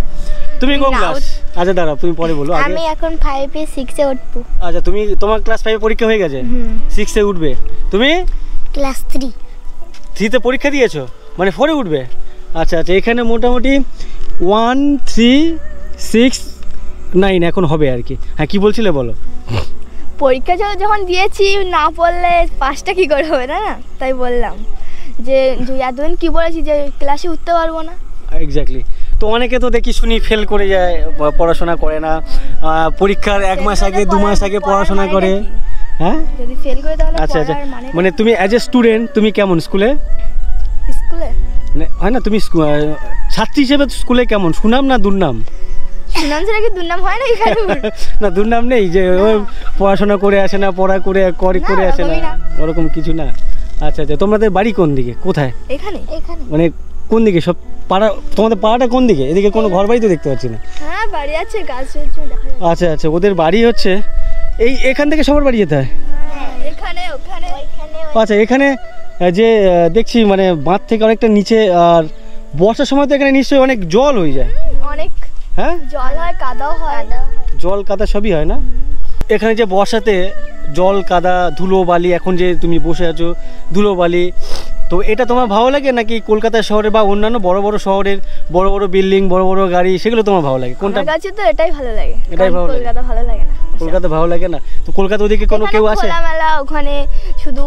তুমি কোন ক্লাস? আচ্ছা দাঁড়াও, তুমি পরে বলো আগে। আমি এখন 5 এ 6 এ উঠবো। আচ্ছা, তোমার ক্লাস 5-এ পরীক্ষা হয়ে গেছে, 6-এ উঠবে। তুমি ক্লাস 3। 3-তে পরীক্ষা দিয়েছো, মানে 4-এ উঠবে। আচ্ছা আচ্ছা, এখানে মোটামুটি 1, 3, 6, 9 এখন হবে আর কি। হ্যাঁ, কি বলছিলে বলো? পরীক্ষা যখন দিয়েছি, না পড়লে পাসটা কি করে হবে, না? তাই বললাম যে এতদিন কি বলেছি যে ক্লাসে উঠতে পারবো না। এক্স্যাক্টলি। তো অনেকে তো দেখি শুনি ফেল করে যায়, পড়াশোনা করে না, পরীক্ষার 1 মাস আগে 2 মাস আগে পড়াশোনা করে। হ্যাঁ, যদি ফেল করে তাহলে আচ্ছা আচ্ছা, পড়ার মানে মানে তুমি অ্যাজ এ স্টুডেন্ট তুমি কেমন স্কুলে? স্কুলে মানে হয় না, তুমি ছাত্রী হিসেবে স্কুলে কেমন, সুনাম না দুর্নাম? সুনাম ছাড়া কি দুর্নাম হয় না এখানে? না, দুর্নাম নেই যে ওই পড়াশোনা করে আসে না, পড়া করে আসে না, ওরকম কিছু না? আচ্ছা আচ্ছা, তোমাদের বাড়ি কোন দিকে, কোথায়? এখানে। মানে কোন দিকে সব পাড়া? তোমাদের পাড়াটা কোন দিকে? এদিকে কোনো ঘর বাড়ি তো দেখতে পাচ্ছি না। হ্যাঁ, বাড়ি আছে, গাছ দেখা যাচ্ছে। আচ্ছা আচ্ছা, ওদের বাড়ি হচ্ছে এখান থেকে সবার বাড়ি যেতে হয়? এখানে, ওখানে, ওইখানে। আচ্ছা, এখানে যে দেখছি মানে বাঁধ থেকে অনেকটা নিচে, আর বর্ষার সময় তো এখানে নিশ্চয়ই অনেক জল হয়ে যায়। অনেক হ্যাঁ, জল হয়, কাদাও হয়। জল কাদা সবই হয় না? এখানে যে বর্ষাতে জল কাদা ধুলো বালি, এখন যে তুমি বসে আছো ধুলো বালি, তো এটা তোমার ভালো লাগে নাকি কলকাতা শহরে বা অন্যান্য বড় বড় শহরের বড় বড় বিল্ডিং, বড় বড় গাড়ি, সেগুলো তোমার ভালো লাগে? কোনটা? আমার কাছে তো এটাই ভালো লাগে। এটাই ভালো লাগে? কলকাতা ভালো লাগে না। কলকাতা ভালো লাগে না? তো কলকাতা ওদিকে কোনো কেউ আছে? খোলামেলা, ওখানে শুধু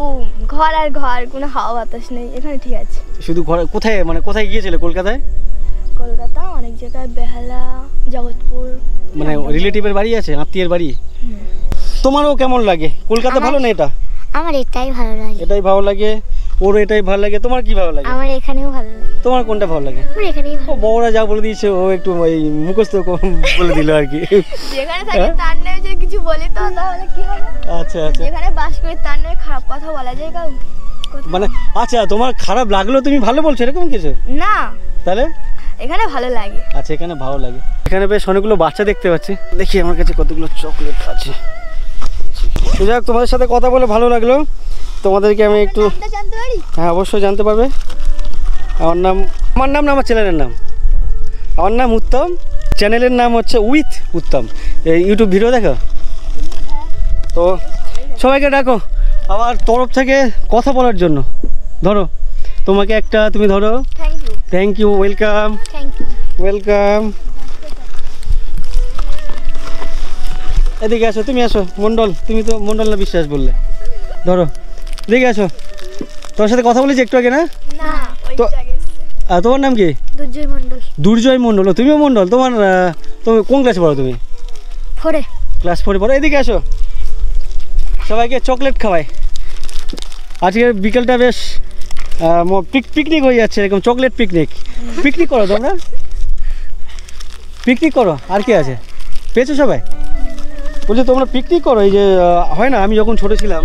ঘর আর ঘর, কোনো হাওয়া বাতাস নেই। এখানে ঠিক আছে। শুধু ঘর? কোথায়, মানে কোথায় গিয়েছিলে কলকাতায়? কলকাতা অনেক জায়গায়, বেহালা, জগৎপুর। মানে রিলেটিভের বাড়ি আছে, আত্মীয়ের বাড়ি? তোমারও কেমন লাগে কলকাতা? ভালো না এটা? আমার এটাই ভালো লাগে। এটাই ভালো লাগে, ওর এটাই ভালো লাগে। তোমার কি ভালো লাগে? আমার এখানেও ভালো লাগে। তোমার কোনটা ভালো লাগে? আমার এখানেই ও বড়রা যা বলে দিয়েছে, ও একটু ওই মুখস্থ বলে দিল আর কি। যেখানে থাকি তার নামে যদি কিছু বলি তো তাহলে কি হবে? আচ্ছা আচ্ছা, যেখানে বাস করি তার নামে খারাপ কথা বলা যায় কাউ? মানে আচ্ছা, তোমার খারাপ লাগলো তুমি ভালো বলছো এরকম কিছু? না, তাহলে এখানে ভালো লাগে। আচ্ছা, এখানে ভালো লাগে। এখানে বেশ অনেকগুলো বাচ্চা দেখতে পাচ্ছি, দেখি আমার কাছে কতগুলো চকলেট আছে। যাক, তোমাদের সাথে কথা বলে ভালো লাগলো। তোমাদেরকে আমি একটু, জানতে পারি? হ্যাঁ অবশ্যই জানতে পারবে। আমার নাম না, আমার চ্যানেলের নাম, আমার নাম উত্তম। চ্যানেলের নাম হচ্ছে উইথ উত্তম। এই ইউটিউব ভিডিও দেখো? তো সবাইকে ডাকো আমার তরফ থেকে কথা বলার জন্য। ধরো তোমাকে একটা, তুমি ধরো। Thank you. Thank you, welcome thank you. Welcome. এদিকে আসো, তুমি আসো মণ্ডল, তুমি তো মণ্ডল না বিশ্বাস বললে। ধরো এদিকে আসো, তোমার সাথে কথা বলেছি একটু আগে না? না ওই তো- জায়গায় এসছে। তোমার নাম কি? দুর্জয় মণ্ডল। দুর্জয় মণ্ডল। ও, তুমিও মণ্ডল। তুমি কোন ক্লাসে পড়ো তুমি? 4-এ। ক্লাস 4-এ পড়ো। এদিকে আসো, সবাইকে চকলেট খাওয়াই। আজকের বিকেলটা বেশ পিকনিক হয়ে যাচ্ছে, এরকম চকলেট পিকনিক। পিকনিক করো তোমরা, পিকনিক করো। আর কি আছে, পেয়েছো সবাই? বলছি তোমরা পিকনিক করো। এই যে হয় না, আমি যখন ছোটো ছিলাম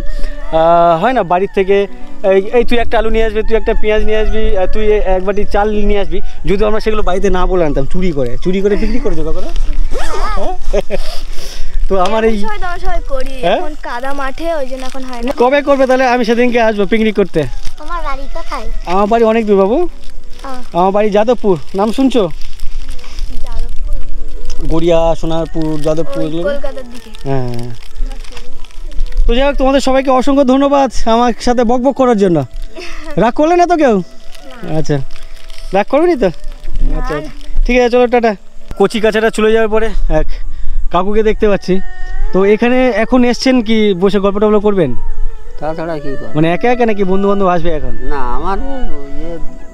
হয় না, বাড়ির থেকে এই তুই একটা আলু নিয়ে আসবি, তুই একটা পেঁয়াজ নিয়ে আসবি, তুই এক বাটি চাল নিয়ে আসবি। যদি আমরা সেগুলো বাড়িতে না বলে আনতাম, চুরি করে পিকনিক করেছো কখনো? হ্যাঁ? তো আমার এই সময় তো আমরা সবাই করি, হ্যাঁ? এখন কাদা মাঠে ওই জন্য এখন হয় না। কবে করবে তাহলে? আমি সেদিনকে আসবো পিকনিক করতে। তোমার বাড়ি কোথায়? আমার বাড়ি অনেক দূর বাবু। আমার বাড়ি যাদবপুর, নাম শুনছো? গড়িয়া, সোনারপুর, যাদবপুর, এগুলো। কলকাতার দিকে। হ্যাঁ। তো যাই হোক, তোমাদের সবাইকে অসংখ্য ধন্যবাদ আমার সাথে বকবক করার জন্য। রাগ করলে না তো কেউ? আচ্ছা, রাগ করবেনি তো? আচ্ছা, ঠিক আছে, চলো টাটা। কচি কাছাটা চলে যাওয়ার পরে এক কাকুকে দেখতে পাচ্ছি। তো এখানে এখন এসছেন কি বসে গল্প টল্প করবেন? তাছাড়া কি করে? মানে একা একা নাকি বন্ধু বান্ধব আসবে এখন? না, আমার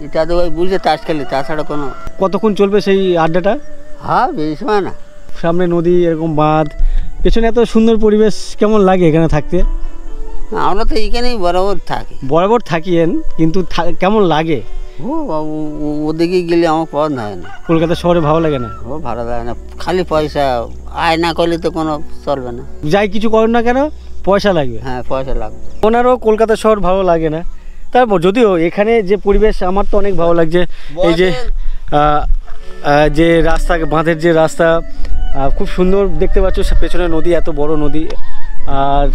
এটা তো ওই বুঝে তাস খেলে, তাছাড়া কোনো। কতক্ষণ চলবে সেই আড্ডাটা? হ্যাঁ, বেশি সময় না। সামনে নদী, এরকম বাঁধ, পেছনে এত সুন্দর পরিবেশ, কেমন লাগে এখানে থাকতে? আমরা তো এইখানেই বরাবর থাকি। বরাবর থাকিয়েন, কিন্তু কেমন লাগে? ও বাবু, ওদিকে গেলে আমার পথ হয় না। কলকাতা শহরে ভালো লাগে না? ও ভালো লাগে না, খালি পয়সা। আয় না করলে তো কোনো চলবে না। যাই কিছু করেন না কেন, পয়সা লাগবে। হ্যাঁ, পয়সা লাগবে। ওনারও কলকাতা শহর ভালো লাগে না। তারপর যদিও এখানে যে পরিবেশ আমার তো অনেক ভালো লাগছে। এই যে যে রাস্তা, বাঁধের যে রাস্তা, খুব সুন্দর দেখতে পাচ্ছ। পেছনে নদী, এত বড় নদী, আর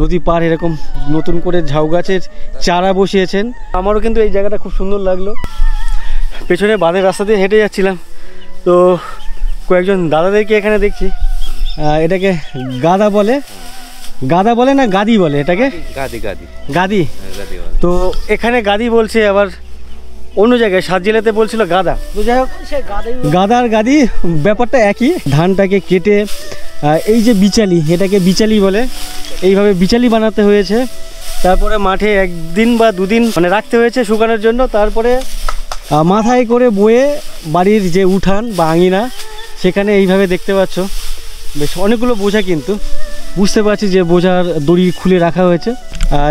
নদী পার এরকম নতুন করে ঝাউ গাছের চারা বসিয়েছেন। আমারও কিন্তু এই জায়গাটা খুব সুন্দর লাগলো। পেছনে বাঁধের রাস্তা দিয়ে হেঁটে যাচ্ছিলাম, তো কয়েকজন দাদাদেরকে এখানে দেখছি। এটাকে গাদা বলে, গাদা বলে না গাদি বলে এটাকে? গাদি গাদি গাদি। গাদি বলে। তো এখানে গাদি বলছে, আবার অন্য জায়গায় সাত জেলাতে বলছিল গাদা। তো যাই হোক, গাদার গাদি ব্যাপারটা একই। ধানটাকে কেটে এই যে বিচালি, এটাকে বিচালি বলে, এইভাবে বিচালি বানাতে হয়েছে। তারপরে মাঠে একদিন বা দুদিন মানে রাখতে হয়েছে শুকানোর জন্য। তারপরে মাথায় করে বয়ে বাড়ির যে উঠান বা আঙিনা, সেখানে এইভাবে দেখতে পাচ্ছ বেশ অনেকগুলো বোঝা, কিন্তু বুঝতে পারছি যে বোঝার দড়ি খুলে রাখা হয়েছে।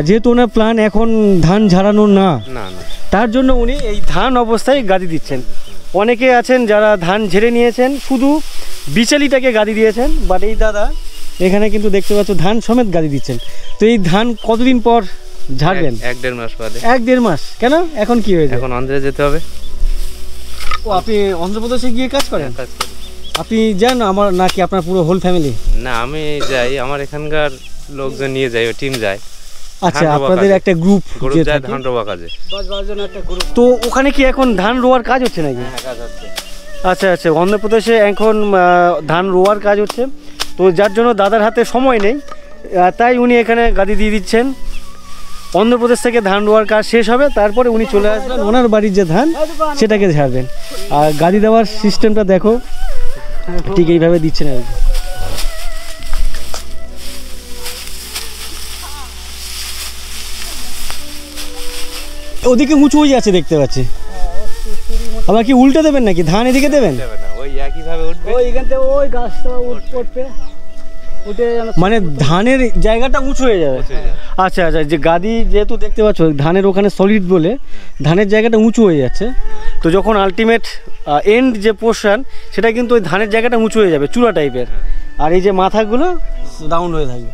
যেহেতু ওনার প্ল্যান এখন ধান ঝাড়ানো না, না না, তার জন্য উনি এই ধান অবস্থায় গাদি দিচ্ছেন। অনেকে আছেন যারা ধান ঝেড়ে নিয়েছেন, শুধু বিচালিটাকে গাদি দিয়েছেন। বাট এই দাদা এখানে কিন্তু দেখতে পাচ্ছ ধান সমেত গাদি দিচ্ছেন। তো এই ধান কতদিন পর ঝাড়বেন? 1-1.5 মাস বাদে। 1-1.5 মাস? কেন, এখন কি হয়েছে? এখন অন্ধ্রে যেতে হবে। ও, আপনি অন্ধ্রপ্রদেশে গিয়ে কাজ করেন? কাজ করি। আপনি যান আমার নাকি আপনার পুরো হোল ফ্যামিলি? না, আমি যাই, আমার এখানকার লোকজন নিয়ে যায়, টিম যায়। আচ্ছা, ধান রোয়া আপনাদের কাজে। একটা গ্রুপ গরু যে যায় থাকে? ধান রোয়া কাজে। তো ওখানে কি এখন ধান রোয়ার কাজ হচ্ছে নাকি? হ্যাঁ, কাজ হচ্ছে। আচ্ছা আচ্ছা, অন্ধ্রপ্রদেশে এখন ধান রোয়ার কাজ হচ্ছে। তো যার জন্য দাদার হাতে সময় নেই, তাই উনি এখানে গাদি দিয়ে দিচ্ছেন। অন্ধ্রপ্রদেশ থেকে ধান রোয়ার কাজ শেষ হবে, তারপরে উনি চলে আসবেন ওনার বাড়ির যে ধান সেটাকে ঝাড়বেন। আর গাদি দেওয়ার সিস্টেমটা দেখো, ঠিক এইভাবে দিচ্ছেন আর কি। ওদিকে উঁচু হয়ে আছে দেখতে পাচ্ছি। আবার কি উল্টে দেবেন নাকি, ধান এদিকে দেবেন? যাবে না, ওই একইভাবে উঠবে। এখান থেকে ওই গাছটা উঠবে, মানে ধানের জায়গাটা উঁচু হয়ে যাবে। আচ্ছা আচ্ছা, যে গাদি যেহেতু দেখতে পাচ্ছ ধানের ওখানে সলিড বলে ধানের জায়গাটা উঁচু হয়ে যাচ্ছে। তো যখন আলটিমেট এন্ড যে পোর্শন, সেটা কিন্তু ওই ধানের জায়গাটা উঁচু হয়ে যাবে, চূড়া টাইপের। আর এই যে মাথাগুলো ডাউন হয়ে থাকবে।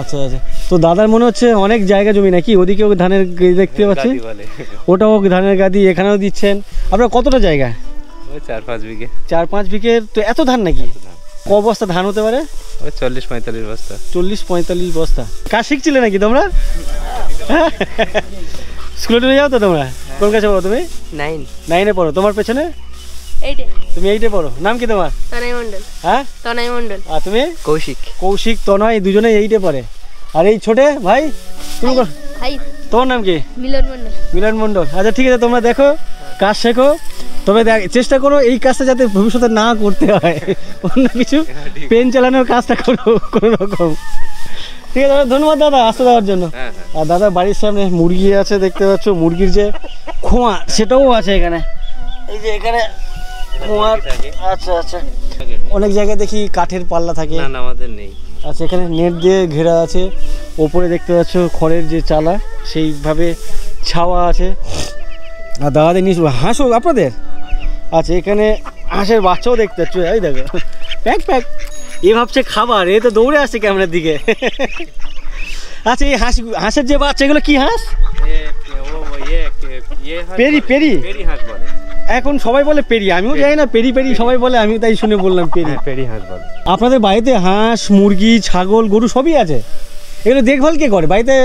আচ্ছা আচ্ছা, তো দাদার মনে হচ্ছে অনেক জায়গা জমি নাকি? ওদিকেও ধানের দেখতে পাচ্ছি, গাদি বলে। ওটাও ধানের গাদি, এখানেও দিচ্ছেন। আপনার কতটা জায়গা? ওই 4-5 বিঘে। 4-5 বিঘের। তো এত ধান নাকি? ক বস্তা ধান হতে পারে? ওই 40-45 বস্তা। 40-45 বস্তা। কাজ শিখছিলে নাকি তোমরা? স্কুলে টুলে যাও তো তোমরা? কোন কাছে পড়ো তুমি? 9। 9-এ পড়ো। তোমার পেছনে? 8-এ। তুমি এইটে পড়ো, নাম কি তোমার? তনয় মণ্ডল। হ্যাঁ তনয় মণ্ডল। আর তুমি? কৌশিক। কৌশিক, তনয়, দুজনে এইটে পড়ে। আর এই ছোটে ভাই তুমি ভাই তোমার নাম কি? মিলন মণ্ডল। মিলন মণ্ডল। আচ্ছা ঠিক আছে, তোমরা দেখো কাজ শেখো, তবে চেষ্টা করো এই কাজটা যাতে ভবিষ্যতে না করতে হয়, অন্য কিছু পেন চালানোর কাজটা করো কোনো রকম। ঠিক আছে, ধন্যবাদ দাদা আসতে দেওয়ার জন্য। আর দাদা বাড়ির সামনে মুরগি আছে দেখতে পাচ্ছ, মুরগির যে খোঁয়া সেটাও আছে এখানে, এই যে এখানে খোঁয়া। আচ্ছা আচ্ছা, অনেক জায়গায় দেখি কাঠের পাল্লা থাকে। না না, আমাদের নেই। আচ্ছা, এখানে নেট দিয়ে ঘেরা আছে, ওপরে দেখতে পাচ্ছ খড়ের যে চালা সেইভাবে ছাওয়া আছে। আর দাদাদের নিচ হাঁসও আপনাদের? আচ্ছা, এখানে হাঁসের বাচ্চাও দেখতে পাচ্ছ, এই দেখো প্যাক প্যাক, এ ভাবছে খাবার, এ তো দৌড়ে আসছে ক্যামেরার দিকে। আচ্ছা, এই হাঁসের যে বাচ্চা এগুলো কি হাঁস? পেরি পেরি পেরি হাঁস বলে এখন সবাই বলে পেরি, আমিও জানি না পেরি পেরি সবাই বলে, আমি তাই শুনে বললাম পেরি। পেরি হাঁস বলে। আপনাদের বাড়িতে হাঁস মুরগি ছাগল গরু সবই আছে? এগুলো দেখভাল কে করে বাড়িতে?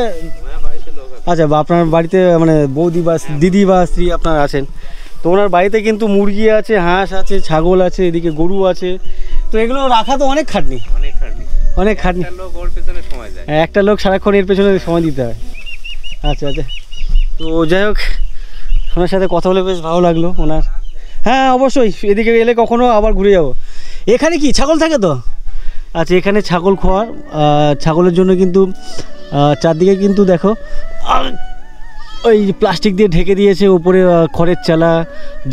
আচ্ছা, বা আপনার বাড়িতে মানে বৌদি বা দিদি বা স্ত্রী আপনার আছেন, তো ওনার বাড়িতে কিন্তু মুরগি আছে, হাঁস আছে, ছাগল আছে, এদিকে গরু আছে, তো এগুলো রাখা তো অনেক খাটনি। অনেক খাটনি, একটা লোক সারাক্ষণ এর পেছনে সময় দিতে হয়। আচ্ছা আচ্ছা, তো যাই হোক, ওনার সাথে কথা বলে বেশ ভালো লাগলো ওনার। হ্যাঁ অবশ্যই, এদিকে এলে কখনো আবার ঘুরে যাব। এখানে কি ছাগল থাকে তো? আচ্ছা, এখানে ছাগল খোয়ার, ছাগলের জন্য কিন্তু চারদিকে কিন্তু দেখো ওই প্লাস্টিক দিয়ে ঢেকে দিয়েছে, উপরে খড়ের চালা,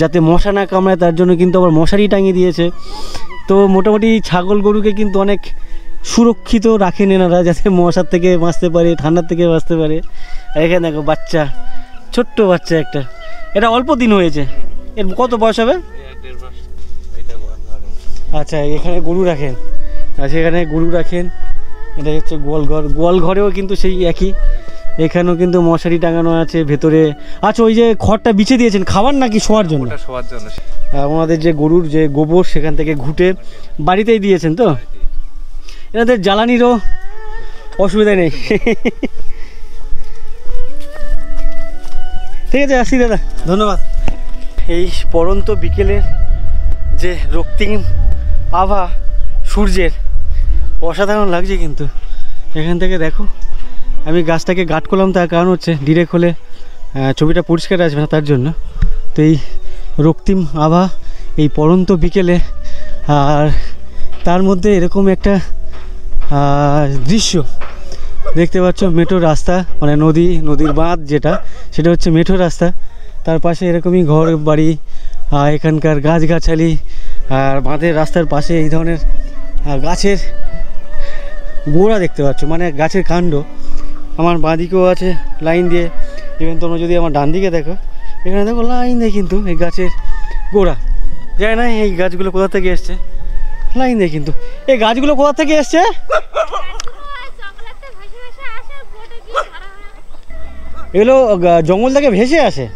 যাতে মশা না কামড়ায় তার জন্য কিন্তু আবার মশারি টাঙিয়ে দিয়েছে। তো মোটামুটি ছাগল গরুকে কিন্তু অনেক সুরক্ষিত রাখেন এনারা, যাতে মশার থেকে বাঁচতে পারে, ঠান্ডার থেকে বাঁচতে পারে। আর এখানে দেখো বাচ্চা, ছোট্ট বাচ্চা একটা, এটা অল্প দিন হয়েছে, এর কত বয়স হবে? আচ্ছা, এখানে গরু রাখেন। আচ্ছা, এখানে গরু রাখেন, এটা হচ্ছে গোয়ালঘর। গোয়ালঘরেও কিন্তু সেই একই, এখানেও কিন্তু মশারি টাঙানো আছে ভেতরে। আচ্ছা, ওই যে খড়টা বিছে দিয়েছেন খাবার নাকি শোয়ার জন্য? শোয়ার জন্য। ওনাদের যে গরুর যে গোবর সেখান থেকে ঘুটে বাড়িতেই দিয়েছেন, তো এনাদের জ্বালানিরও অসুবিধা নেই। ঠিক আছে, আসি দাদা, ধন্যবাদ। এই পড়ন্ত বিকেলের যে রক্তিম আভা সূর্যের, অসাধারণ লাগছে কিন্তু। এখান থেকে দেখো, আমি গাছটাকে গার্ড করলাম, তার কারণ হচ্ছে ডিরেক্ট হলে ছবিটা পরিষ্কার আসবে না, তার জন্য। তো এই রক্তিম আভা এই পড়ন্ত বিকেলে, আর তার মধ্যে এরকম একটা দৃশ্য দেখতে পাচ্ছ, মেঠো রাস্তা, মানে নদীর বাঁধ যেটা, সেটা হচ্ছে মেঠো রাস্তা, তার পাশে এরকমই ঘর বাড়ি, এখানকার গাছগাছালি, আর বাঁধের রাস্তার পাশে এই ধরনের গাছের গোড়া দেখতে পাচ্ছ, মানে গাছের কাণ্ড। আমার বাঁ দিকেও আছে লাইন দিয়ে, ইভেন তোমরা যদি আমার ডান দিকে দেখো, এখানে দেখো লাইন দিয়ে কিন্তু এই গাছের গোড়া। জানি না এই গাছগুলো কোথা থেকে এসছে, লাইন দিয়ে কিন্তু। এই গাছগুলো কোথা থেকে এসছে? এগুলো জঙ্গল থেকে ভেসে আসে,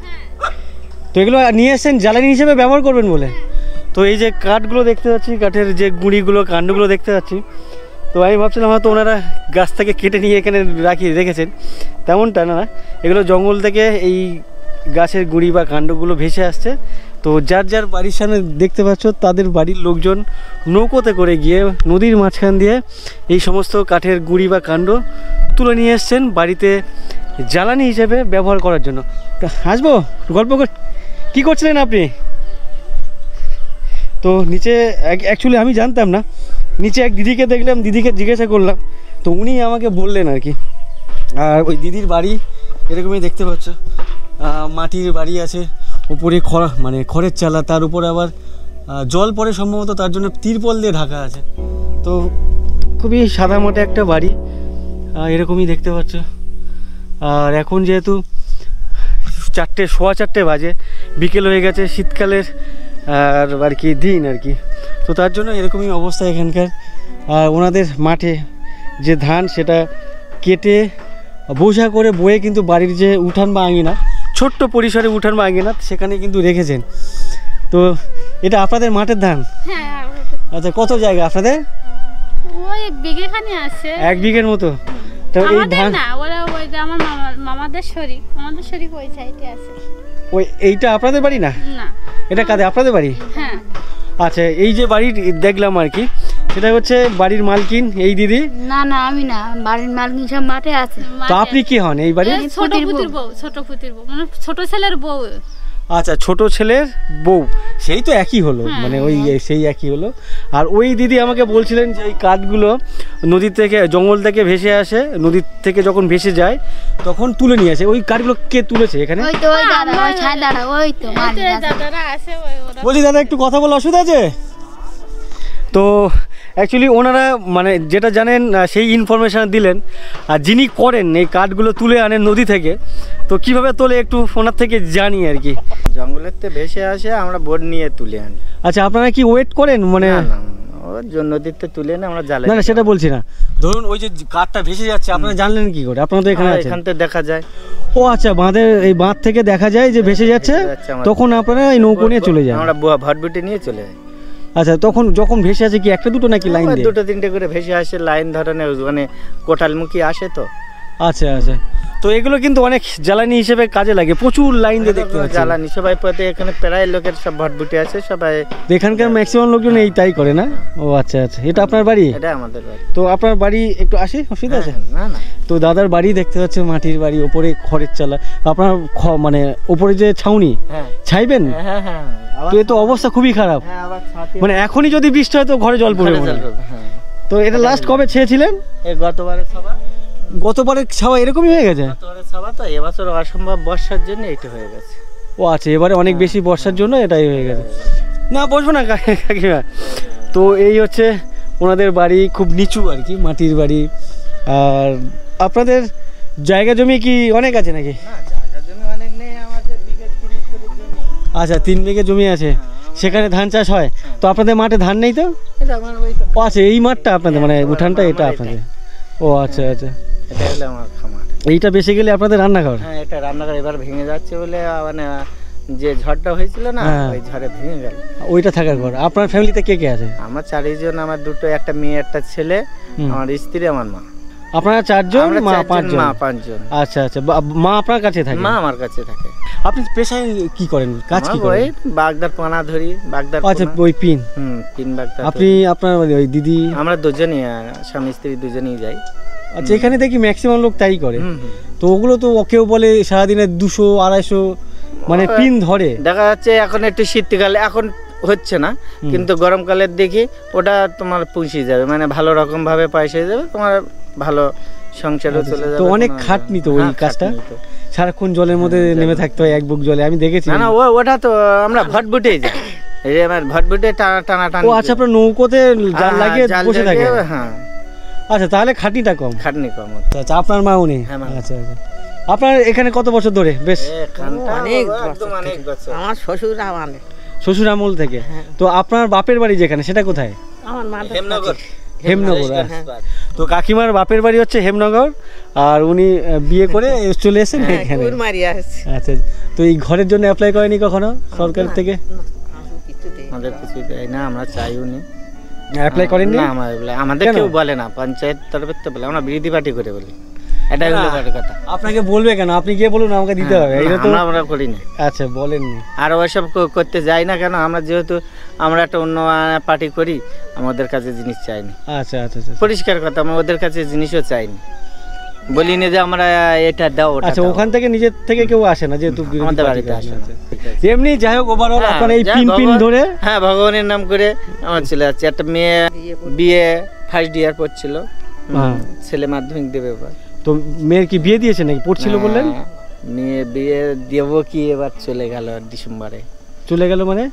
তো এগুলো নিয়ে এসছেন জ্বালানি হিসেবে ব্যবহার করবেন বলে। তো এই যে কাঠগুলো দেখতে পাচ্ছি, কাঠের যে গুঁড়িগুলো কাণ্ডগুলো দেখতে পাচ্ছি, তো আমি ভাবছিলাম হয়তো ওনারা গাছ থেকে কেটে নিয়ে এখানে রেখেছেন, তেমনটা না, এগুলো জঙ্গল থেকে এই গাছের গুঁড়ি বা কাণ্ডগুলো ভেসে আসছে। তো যার যার বাড়ির সামনে দেখতে পাচ্ছ, তাদের বাড়ির লোকজন নৌকোতে করে গিয়ে নদীর মাঝখান দিয়ে এই সমস্ত কাঠের গুঁড়ি বা কাণ্ড তুলে নিয়ে এসছেন বাড়িতে জ্বালানি হিসেবে ব্যবহার করার জন্য। আসবো গল্প কী করছিলেন আপনি? তো নিচে অ্যাকচুয়ালি আমি জানতাম না, নিচে এক দিদিকে দেখলাম, দিদিকে জিজ্ঞাসা করলাম, তো উনি আমাকে বললেন আর কি। আর ওই দিদির বাড়ি এরকমই দেখতে পাচ্ছ, মাটির বাড়ি আছে, উপরে খড়ের চালা, তার উপরে আবার জল পড়ে সম্ভবত, তার জন্য তিরপল দিয়ে ঢাকা আছে। তো খুবই সাদামাটা একটা বাড়ি, এরকমই দেখতে পাচ্ছ। আর এখন যেহেতু 4:15 বাজে, বিকেল হয়ে গেছে, শীতকালের আর কি দিন আর কি, তো তার জন্য এরকমই অবস্থা এখানকার। আর ওনাদের মাঠে যে ধান, সেটা কেটে বোঝা করে বয়ে কিন্তু বাড়ির যে উঠান বা আঙিনা, ছোট্ট পরিসরে উঠান বা আঙিনা, সেখানে কিন্তু রেখেছেন। তো এটা আপনাদের মাঠের ধান? হ্যাঁ। আচ্ছা, কত জায়গা আপনাদের? ওই 1 বিঘেখানি আছে। 1 বিঘের মতো? তো এই ধান না, ওরা ওই যে আমার মামাদের শরীক, আমাদের শরীক ওই সাইডে আছে। ওই এইটা আপনাদের বাড়ি না? না, এটা কাদের? আপনাদের বাড়ি? হ্যাঁ। আচ্ছা, এই যে বাড়ির দেখলাম আর কি, সেটা হচ্ছে বাড়ির মালকিন এই দিদি। না না আমি না, বাড়ির মালকিন সব মাঠে আছে। তো আপনি কি হন এই বাড়ির? ছোট পুতির বউ, ছোট পুতির বউ, মানে ছোট ছেলের বউ। আচ্ছা, ছোট ছেলের বউ, সেই তো একই হলো, মানে ওই সেই একই হলো। আর ওই দিদি আমাকে বলছিলেন যে এই কাঠগুলো নদী থেকে, জঙ্গল থেকে ভেসে আসে, নদী থেকে যখন ভেসে যায় তখন তুলে নিয়ে আসে। ওই কাঠগুলো কে তুলেছে এখানে? ওই তো ওই দাদা, ওই ছাই দাদা, ওই তো মালিক আছে। দাদারা আছে ওরা। বলছি দাদা একটু কথা বলা অসুবিধা আছে? তো অ্যাকচুয়ালি ওনারা মানে যেটা জানেন সেই ইনফরমেশান দিলেন। আর যিনি করেন এই কাঠগুলো তুলে আনেন নদী থেকে, তো কিভাবে তোলে একটু ওনার থেকে জানি আর কি। জঙ্গলের থেকে ভেসে আসে, আমরা বোট নিয়ে তুলে আনি। আচ্ছা, আপনারা কি ওয়েট করেন মানে? নদীতে তুলে এনে আমরা জালে। না না, সেটা বলছি না, ধরুন ওই যে কাঠটা ভেসে যাচ্ছে, আপনারা জানলেন কি করে? আপনারা তো এখানে আছেন। এখান থেকে দেখা যায়। ও আচ্ছা, বাঁধের এই বাঁধ থেকে দেখা যায় যে ভেসে যাচ্ছে, তখন আপনারা এই নৌকো নিয়ে চলে যান। আমরা ভটভটি নিয়ে চলে যাই। আচ্ছা, তখন যখন ভেসে আসে কি একটা দুটো নাকি লাইন দিয়ে? দুটো তিনটে করে ভেসে আসে, লাইন ধরনের মানে কোটালমুখী আসে তো। আচ্ছা আচ্ছা, তো এগুলো কিন্তু অনেক জ্বালানি হিসেবে কাজে লাগে, প্রচুর লাইন দিয়ে দেখতে পাচ্ছি। জ্বালানি সবাই পথে, এখানে প্রায় লোকের সব ভটভটি আছে সবাই। এখানকার ম্যাক্সিমাম লোকজন এই তাই করে না? ও আচ্ছা আচ্ছা, এটা আপনার বাড়ি? এটা আমাদের বাড়ি। তো আপনার বাড়ি একটু আসি, অসুবিধা আছে? না না। তো দাদার বাড়ি দেখতে পাচ্ছে মাটির বাড়ি, ওপরে খড়ের চালা। আপনার মানে ওপরে যে ছাউনি, ছাইবেন? হ্যাঁ হ্যাঁ। তো এ তো অবস্থা খুবই খারাপ, মানে এখনই যদি বৃষ্টি হয় তো ঘরে জল পড়ে পড়ে। তো এটা লাস্ট কবে ছেয়েছিলেন? এই গতবারের সভা। গতবারের ছাওয়া এরকমই হয়ে গেছে? গতবারের সভা তো, এবছর অসম্ভব বর্ষার জন্য এটা হয়ে গেছে। ও আচ্ছা, এবারে অনেক বেশি বর্ষার জন্য এটাই হয়ে গেছে। না বসবো না কাকিমা। তো এই হচ্ছে ওনাদের বাড়ি, খুব নিচু আর কি, মাটির বাড়ি। আর আপনাদের জায়গা জমি কি অনেক আছে নাকি? না, জায়গা জমি অনেক নেই আমাদের, বিঘে 30 করে জমি। আচ্ছা, 3 বিঘে জমি আছে, সেখানে ধান চাষ হয়। তো আপনাদের মাঠে ধান নেই তো? এটা আমার ওই তো। ও আচ্ছা, এই মাঠটা আপনাদের, মানে উঠানটা এটা আপনাদের? ও আচ্ছা আচ্ছা, এটা হলো আমার খামার। এইটা বেশি গেলে আপনাদের রান্নাঘর? হ্যাঁ, এটা রান্নাঘর এবার ভেঙে যাচ্ছে বলে, মানে যে ঝড়টা হয়েছিল না, ওই ঝড়ে ভেঙে গেল। ওইটা থাকার ঘর। আপনার ফ্যামিলিতে কে কে আছে? আমার 4 জন, আমার দুটো, একটা মেয়ে একটা ছেলে, আমার স্ত্রী, আমার মা। আপনারা 4 জন, মা 5 জন? মা 5 জন। আচ্ছা আচ্ছা, মা আপনার কাছে থাকে? মা আমার কাছে থাকে। আপনি পেশায় কি করেন, কাজ কি করেন? ওই বাগদার পোনা ধরি, বাগদার। আচ্ছা, ওই পিন? পিন বাগদার। আপনি আপনার ওই দিদি? আমরা দুজনই, স্বামী স্ত্রী দুজনেই যাই। আচ্ছা, এখানে দেখি ম্যাক্সিমাম লোক তাই করে। তো ওগুলো তো কেউ বলে সারাদিনে 200-250 মানে পিন ধরে। দেখা যাচ্ছে এখন একটু শীতকালে এখন হচ্ছে না, কিন্তু গরমকালের দেখি ওটা তোমার পুষে যাবে, মানে ভালো রকম ভাবে পয়সা যাবে, তোমার ভালো সংসারও চলে যাবে। তো অনেক খাটনি তো ওই কাজটা, সারাক্ষণ জলের মধ্যে নেমে থাকতে হয়, 1 বুক জলে, আমি দেখেছি। না না, ওটা তো আমরা ভটভটেই যাই, এই আমার ভটভটে টানা টানা। ও আচ্ছা, আপনার নৌকোতে জাল লাগিয়ে বসে থাকে? হ্যাঁ। আচ্ছা, তাহলে খাটনিটা কম? খাটনি কম। আচ্ছা, আপনার মা উনি? আচ্ছা আচ্ছা, আপনার এখানে কত বছর ধরে? বেশ অনেক বছর। আমার শ্বশুর আমাদের শ্বশুর আমল থেকে। তো আপনার বাপের বাড়ি যেখানে, সেটা কোথায়? আমার মা হেমনগর। হেমনগর। তো কাকিমার বাপের বাড়ি হচ্ছে হেমনগর, আর উনি বিয়ে করে চলে এসেছেন এখানে। আচ্ছা, তো এই ঘরের জন্য অ্যাপ্লাই করেনি কখনো সরকার থেকে? আমাদের কিছু দেয় না, আমরা চাইও নি। অ্যাপ্লাই করেননি? না, আমাদের কেউ বলে না, পঞ্চায়েত তরফে তো বলে, আমরা বিরোধী পার্টি করে বলি, এটাই হলো বড় কথা। আপনাকে বলবে কেন? আপনি গিয়ে বলুন আমাকে দিতে হবে, এটা তো আমরা করি না। আচ্ছা, বলেননি? আর ওইসব করতে যাই না কেন, আমরা যেহেতু আমরা একটা অন্য পার্টি করি, আমাদের কাছে জিনিস চাইনি। আচ্ছা আচ্ছা আচ্ছা, পরিষ্কার কথা, আমরা ওদের কাছে জিনিসও চাইনি, বলি না যে আমরা এটা দাও ওটা। আচ্ছা, ওখান থেকে নিজের থেকে কেউ আসে না যেহেতু আমাদের বাড়িতে আসে না। এমনি যাই হোক, ওভারঅল আপনার এই পিন ধরে। হ্যাঁ, ভগবানের নাম করে আমার চলে যাচ্ছে। একটা মেয়ে বিয়ে ফার্স্ট ইয়ার পড়ছিল, ছেলে মাধ্যমিক দেবে এবার। তো মেয়ের কি বিয়ে দিয়েছে নাকি? পড়ছিল বললেন? মেয়ে বিয়ে দেবো কি এবার, চলে গেল ডিসেম্বরে। চলে গেল মানে?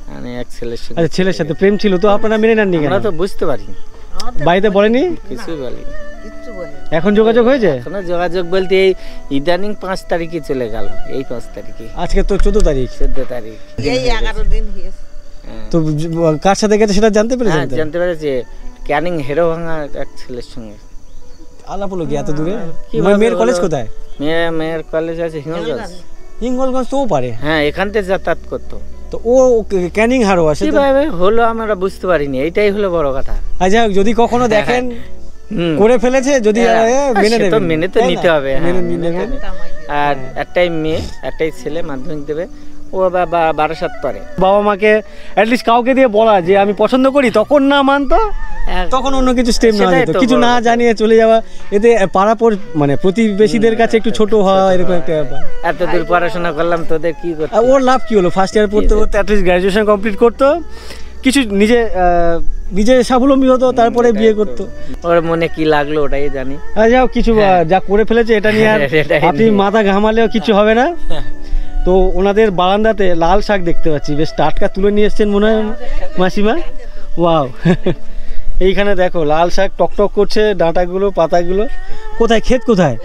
এক ছেলের সাথে। আচ্ছা, ছেলের সাথে প্রেম ছিল, তো আপনারা মেনে নেননি কেন? আমরা তো বুঝতে পারি, বাড়িতে বলেনি? কিছুই বলি। এখন যোগাযোগ হয়েছে? এখন যোগাযোগ বলতে এই ইদানিং 5 তারিখে চলে গেল, এই 5 তারিখে। আজকে তো 14 তারিখ। 14 তারিখ, এই 11 দিন হয়েছে। তো কার সাথে গেছে সেটা জানতে পেরেছেন? জানতে পেরেছি, ক্যানিং হেরো ভাঙা এক ছেলের সঙ্গে আলাপ হলো কি এত দূরে? মেয়ের কলেজ কোথায়? মেয়ের কলেজ আছে হিঙ্গলগঞ্জ। হিঙ্গলগঞ্জ তো পারে? হ্যাঁ, এখান থেকে যাতায়াত করতো। তো ও ক্যানিং হারো আসে কিভাবে হলো আমরা বুঝতে পারিনি, এইটাই হলো বড় কথা। আচ্ছা, যদি কখনো দেখেন করে ফেলেছে, যদি মেনে নেবেন? তো মেনে তো নিতে হবে। আর একটাই মেয়ে একটাই ছেলে মাধ্যমিক দেবে, ও বারাসাত পারে। বাবা মাকে অ্যাটলিস্ট কাউকে দিয়ে বলা যে আমি পছন্দ করি, তখন না মানতো তখন অন্য কিছু স্টেপ নেওয়া যেত, কিছু না জানিয়ে চলে যাওয়া, এতে পাড়া মানে প্রতিবেশীদের কাছে একটু ছোট হওয়া, এরকম একটা ব্যাপার। এত দূর পড়াশোনা করলাম, তোদের কি করতে? ওর লাভ কি হলো? ফার্স্ট ইয়ার পড়তে পড়তে অ্যাটলিস্ট গ্র্যাজুয়েশন কমপ্লিট করতো, কিছু নিজে স্বাবলম্বী হতো, তারপরে বিয়ে করতো। ওর মনে কি লাগলো ওটাই জানি। যাও কিছু যা করে ফেলেছে এটা নিয়ে আর আপনি মাথা ঘামালেও কিছু হবে না। তো ওনাদের বারান্দাতে লাল শাক দেখতে পাচ্ছি, বেশ টাটকা তুলে নিয়ে এসছেন মনে হয় মাসিমা। ওয়াও, এইখানে দেখো লাল শাক টকটক করছে, ডাঁটাগুলো পাতাগুলো। কোথায় ক্ষেত কোথায়?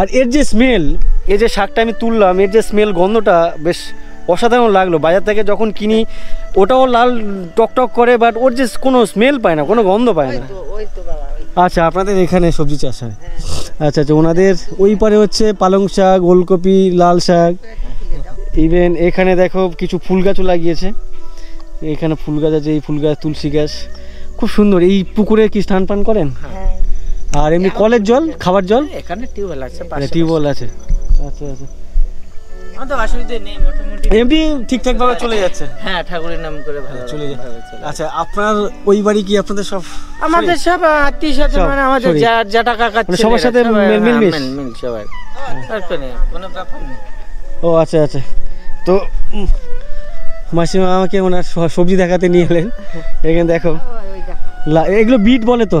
আর এর যে স্মেল, এই যে শাকটা আমি তুললাম, এর যে স্মেল, গন্ধটা বেশ অসাধারণ লাগলো। বাজার থেকে যখন কিনি ওটাও লাল টকটক করে, বাট ওর যে কোনো স্মেল পায় না, কোনো গন্ধ পায় না। আচ্ছা, আপনাদের এখানে সবজি চাষ হয়? আচ্ছা আচ্ছা, ওনাদের ওই পারে হচ্ছে পালং শাক, ওলকপি, লাল শাক, ইভেন এখানে দেখো কিছু ফুল গাছও লাগিয়েছে। এখানে ফুল গাছ আছে, এই ফুল গাছ, তুলসী গাছ, খুব সুন্দর। এই পুকুরে কি স্নান পান করেন? আর এমনি কলের জল, খাবার জল? এখানে টিউবওয়েল আছে, টিউবওয়েল আছে। আচ্ছা আচ্ছা, আমাদের অসুবিধা নেই, মোটামুটি এমনি ঠিকঠাক ভাবে চলে যাচ্ছে। হ্যাঁ, ঠাকুরের নাম করে ভালো চলে যাচ্ছে। আচ্ছা, আপনার ওই বাড়ি কি আপনাদের সব? আমাদের সব আত্মীয় স্বজন, মানে আমাদের জ্যাঠা কাকা সবার সাথে মিল সবাই, আর কোনো ব্যাপার নেই। ও আচ্ছা আচ্ছা। তো মাসিমা আমাকে ওনার সবজি দেখাতে নিয়ে এলেন। এখানে দেখো, এগুলো বিট বলে তো?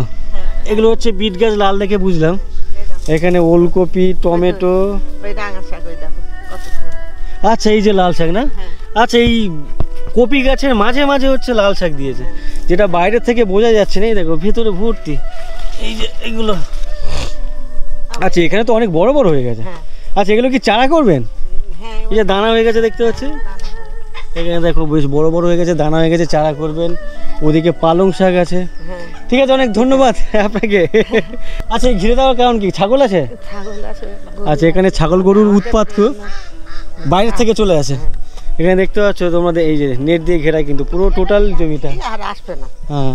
এগুলো হচ্ছে বিট গাছ, লাল দেখে বুঝলাম। এখানে ওলকপি, টমেটো। আচ্ছা, এই যে লাল শাক না? আচ্ছা, এই কপি গাছের মাঝে মাঝে হচ্ছে লাল শাক দিয়েছে, যেটা বাইরে থেকে বোঝা যাচ্ছে না। এই দেখো ভেতরে ভর্তি এই যে এগুলো। আচ্ছা, এখানে তো অনেক বড় বড় হয়ে গেছে। আচ্ছা, এগুলো কি চারা করবেন? এই যে দানা হয়ে গেছে দেখতে পাচ্ছি, এখানে দেখো বেশ বড় বড় হয়ে গেছে, দানা হয়ে গেছে, চারা করবেন। ওদিকে পালং শাক আছে। ঠিক আছে, অনেক ধন্যবাদ আপনাকে। আচ্ছা, ঘিরে দেওয়ার কারণ কি? ছাগল আছে? আচ্ছা, এখানে ছাগল গরুর উৎপাত খুব, বাইরে থেকে চলে আসে। এখানে দেখতে পাচ্ছ তোমাদের, এই যে নেট দিয়ে ঘেরা, কিন্তু পুরো টোটাল জমিটা। হ্যাঁ,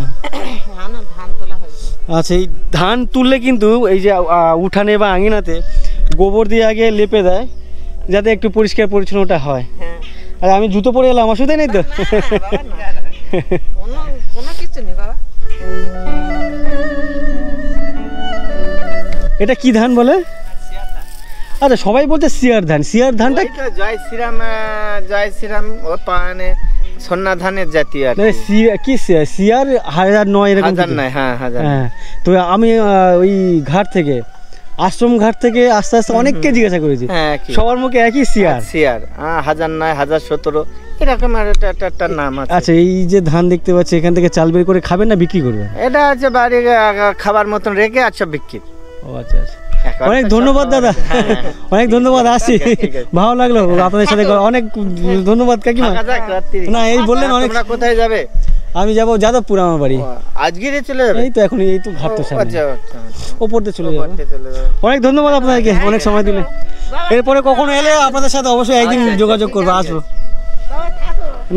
আচ্ছা, এই ধান তুললে কিন্তু এই যে উঠানে বা আঙিনাতে গোবর দিয়ে আগে লেপে দেয়, যাতে একটু পরিষ্কার পরিচ্ছন্নতা হয়। আর আমি জুতো পরে এলাম, অসুবিধা নেই তো? এটা কি ধান বলে? আচ্ছা, সবাই বলতে সিয়ার ধান। সিয়ার ধানটা জয় শ্রীরাম ও পানে সন্না ধানের জাতীয়। কি সিয়ার 1009 এরকম? 1009, হ্যাঁ 1009। হ্যাঁ, তো আমি ওই ঘাট থেকে, আশ্রম ঘাট থেকে আস্তে আস্তে অনেককে জিজ্ঞাসা করেছি, সবার মুখে একই সিয়ার। 1009, 1017 এরকম একটা নাম আছে। আচ্ছা, এই যে ধান দেখতে পাচ্ছি, এখান থেকে চাল বের করে খাবেন না বিক্রি করবেন? এটা হচ্ছে বাড়ি খাবার মতন রেখে আচ্ছা বিক্রি। ও আচ্ছা আচ্ছা, অনেক ধন্যবাদ দাদা, অনেক ধন্যবাদ। আসছি, ভালো লাগলো আপনাদের সাথে, অনেক ধন্যবাদ কাকিমা। না, এই বললেন অনেক। কোথায় যাবে? আমি যাবো যাদবপুর, আমার বাড়ি। আজকে চলে যাবে? এই তো এখন, এই তো ঘাটটা সামনে, ওপর দিয়ে চলে যাবো। অনেক ধন্যবাদ আপনাদেরকে, অনেক সময় দিলেন। এরপরে কখনো এলে আপনাদের সাথে অবশ্যই একদিন যোগাযোগ করবো, আসবো।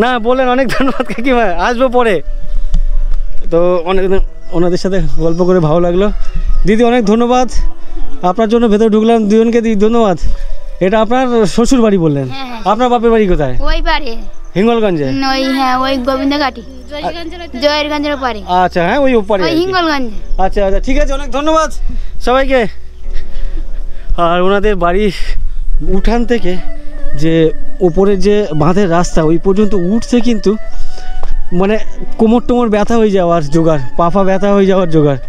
না বললেন, অনেক ধন্যবাদ কাকিমা, আসবো পরে। তো অনেক ওনাদের সাথে গল্প করে ভালো লাগলো। দিদি অনেক ধন্যবাদ, আপনার জন্য ভেতরে ঢুকলাম, দুজনকে দিদি ধন্যবাদ। এটা আপনার শ্বশুর বাড়ি বললেন? আপনার বাপের বাড়ি কোথায়? ওই পারে, হিঙ্গলগঞ্জে। ওই হ্যাঁ, ওই গোবিন্দঘাটি, জয়েরগঞ্জের পারে। আচ্ছা, হ্যাঁ ওই ওপারে, ওই হিঙ্গলগঞ্জে। আচ্ছা আচ্ছা, ঠিক আছে, অনেক ধন্যবাদ সবাইকে। আর ওনাদের বাড়ির উঠান থেকে যে ওপরে যে বাঁধের রাস্তা, ওই পর্যন্ত উঠছে, কিন্তু মানে কোমর টোমর ব্যথা হয়ে যাওয়ার জোগাড়, পাফা ব্যথা হয়ে যাওয়ার জোগাড়।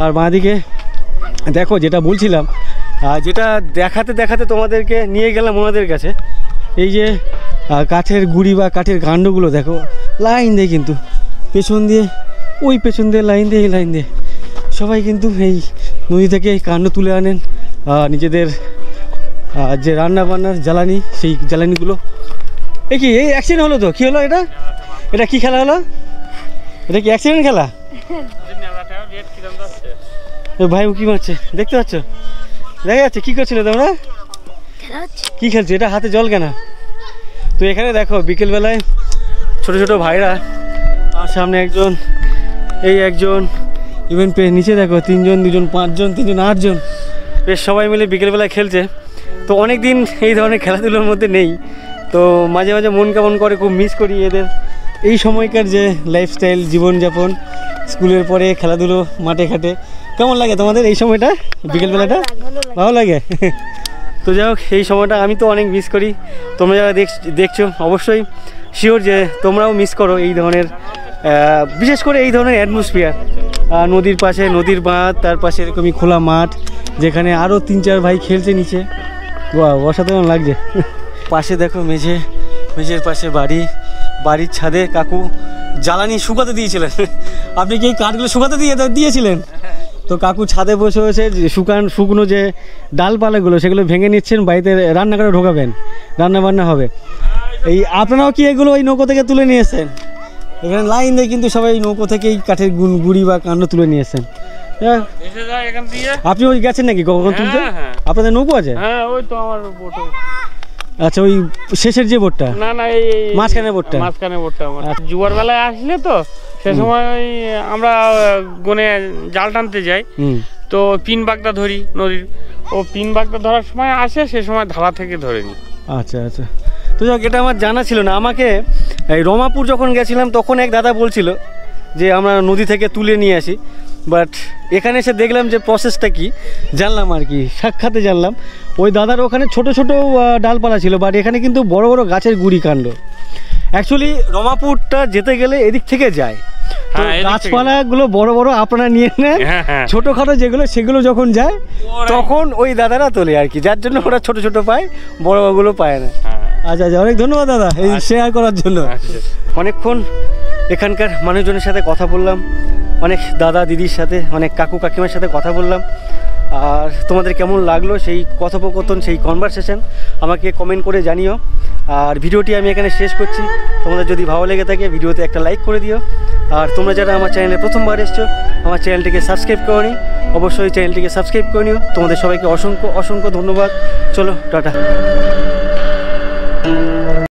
আর বাঁদিকে দেখো, যেটা বলছিলাম, যেটা দেখাতে দেখাতে তোমাদেরকে নিয়ে গেলাম ওনাদের কাছে, এই যে কাঠের গুঁড়ি বা কাঠের কাণ্ডগুলো দেখো, লাইন দিয়ে কিন্তু পেছন দিয়ে, ওই পেছন দিয়ে লাইন দিয়ে, এই লাইন দিয়ে সবাই কিন্তু এই নদী থেকে এই কাণ্ড তুলে আনেন নিজেদের যে রান্না বান্নার জ্বালানি, সেই জ্বালানিগুলো। এই কি, এই অ্যাক্সিডেন্ট হলো তো? কী হলো এটা? এটা কি খেলা হলো? এটা কি অ্যাক্সিডেন্ট খেলা? ভাই ও কি মারছে দেখতে পাচ্ছ? দেখা যাচ্ছে কি করছিল তোমরা? কি খেলছো? এটা হাতে জল কেনা? তো এখানে দেখো বিকেলবেলায় ছোট ছোট ভাইরা, আর সামনে একজন, এই একজন, ইভেন নিচে দেখো 3 জন, 2 জন, 5 জন, 3 জন, 8 জন, বেশ সবাই মিলে বিকেলবেলায় খেলছে। তো অনেক দিন এই ধরনের খেলাধুলোর মধ্যে নেই, তো মাঝে মাঝে মন কেমন করে, খুব মিস করি এদের এই সময়কার যে লাইফস্টাইল, জীবনযাপন, স্কুলের পরে খেলাধুলো, মাঠে ঘাটে। কেমন লাগে তোমাদের এই সময়টা, বিকেলবেলাটা? ভালো লাগে। তো যাই হোক, এই সময়টা আমি তো অনেক মিস করি। তোমরা যারা দেখছো অবশ্যই শিওর যে তোমরাও মিস করো এই ধরনের, বিশেষ করে এই ধরনের অ্যাটমসফিয়ার, নদীর পাশে, নদীর বাঁধ, তার পাশে এরকমই খোলা মাঠ যেখানে আরও 3-4 ভাই খেলছে নিচে। বাহ, অসাধারণ লাগছে। পাশে দেখো মেঝের পাশে বাড়ির ছাদে কাকু জ্বালানি শুকাতে দিয়েছিলেন। আপনি কি এই কাঠগুলো শুকাতে দিয়েছিলেন? তো কাকু ছাদে বসে বসে শুকনো যে ডালপালাগুলো সেগুলো ভেঙে নিচ্ছেন, বাড়িতে রান্না করে ঢোকাবেন, রান্না বান্না হবে। এই আপনারাও কি এগুলো ওই নৌকো থেকে তুলে নিয়েছেন? এখানে লাইন দিয়ে কিন্তু সবাই নৌকো থেকে এই কাঠের গুড়ি বা কাণ্ড তুলে নিয়েছেন। আপনি ওই গেছেন নাকি কখন তুলতে? আপনাদের নৌকো আছে? হ্যাঁ, ওই তো আমার বোট। আচ্ছা, ওই শেষের যে বোটটা? না, এই মাঝখানে বোটটা আমার। জুয়ার বেলায় আসলে তো সে সময় আমরা গনে জাল টানতে যাই, তো পিন বাগদা ধরি নদীর। ও পিন বাগদা ধরার সময় আসে, সে সময় ধারা থেকে ধরে নি। আচ্ছা। তো যাক, এটা আমার জানা ছিল না। আমাকে এই রমাপুর যখন গেছিলাম তখন এক দাদা বলছিল যে আমরা নদী থেকে তুলে নিয়ে আসি, বাট এখানে এসে দেখলাম যে প্রসেসটা কি, জানলাম আর কি, সাক্ষাতে জানলাম। ওই দাদার ওখানে ছোট ডালপালা ছিল, বাট এখানে কিন্তু বড় বড় গাছের গুড়ি কাণ্ড। অ্যাকচুয়ালি রমাপুরটা যেতে গেলে এদিক থেকে যায়, তো গাছপালাগুলো বড় বড় আপনারা নিয়ে নেন, ছোটোখাটো সেগুলো যখন যায় তখন ওই দাদারা তোলে আর কি, যার জন্য ওরা ছোট পায়, বড়গুলো পায় না। আচ্ছা, অনেক ধন্যবাদ দাদা এই শেয়ার করার জন্য। অনেকক্ষণ এখানকার মানুষজনের সাথে কথা বললাম, অনেক দাদা দিদির সাথে, অনেক কাকু কাকিমার সাথে কথা বললাম। আর তোমাদের কেমন লাগলো সেই কথোপকথন, সেই কনভারসেশন আমাকে কমেন্ট করে জানিও। আর ভিডিওটি আমি এখানে শেষ করছি। তোমাদের যদি ভালো লেগে থাকে ভিডিওতে একটা লাইক করে দিও। আর তোমরা যারা আমার চ্যানেলে প্রথমবার এসছো, আমার চ্যানেলটিকে সাবস্ক্রাইব করোনি, অবশ্যই চ্যানেলটিকে সাবস্ক্রাইব করে নিও। তোমাদের সবাইকে অসংখ্য ধন্যবাদ। চলো, টাটা।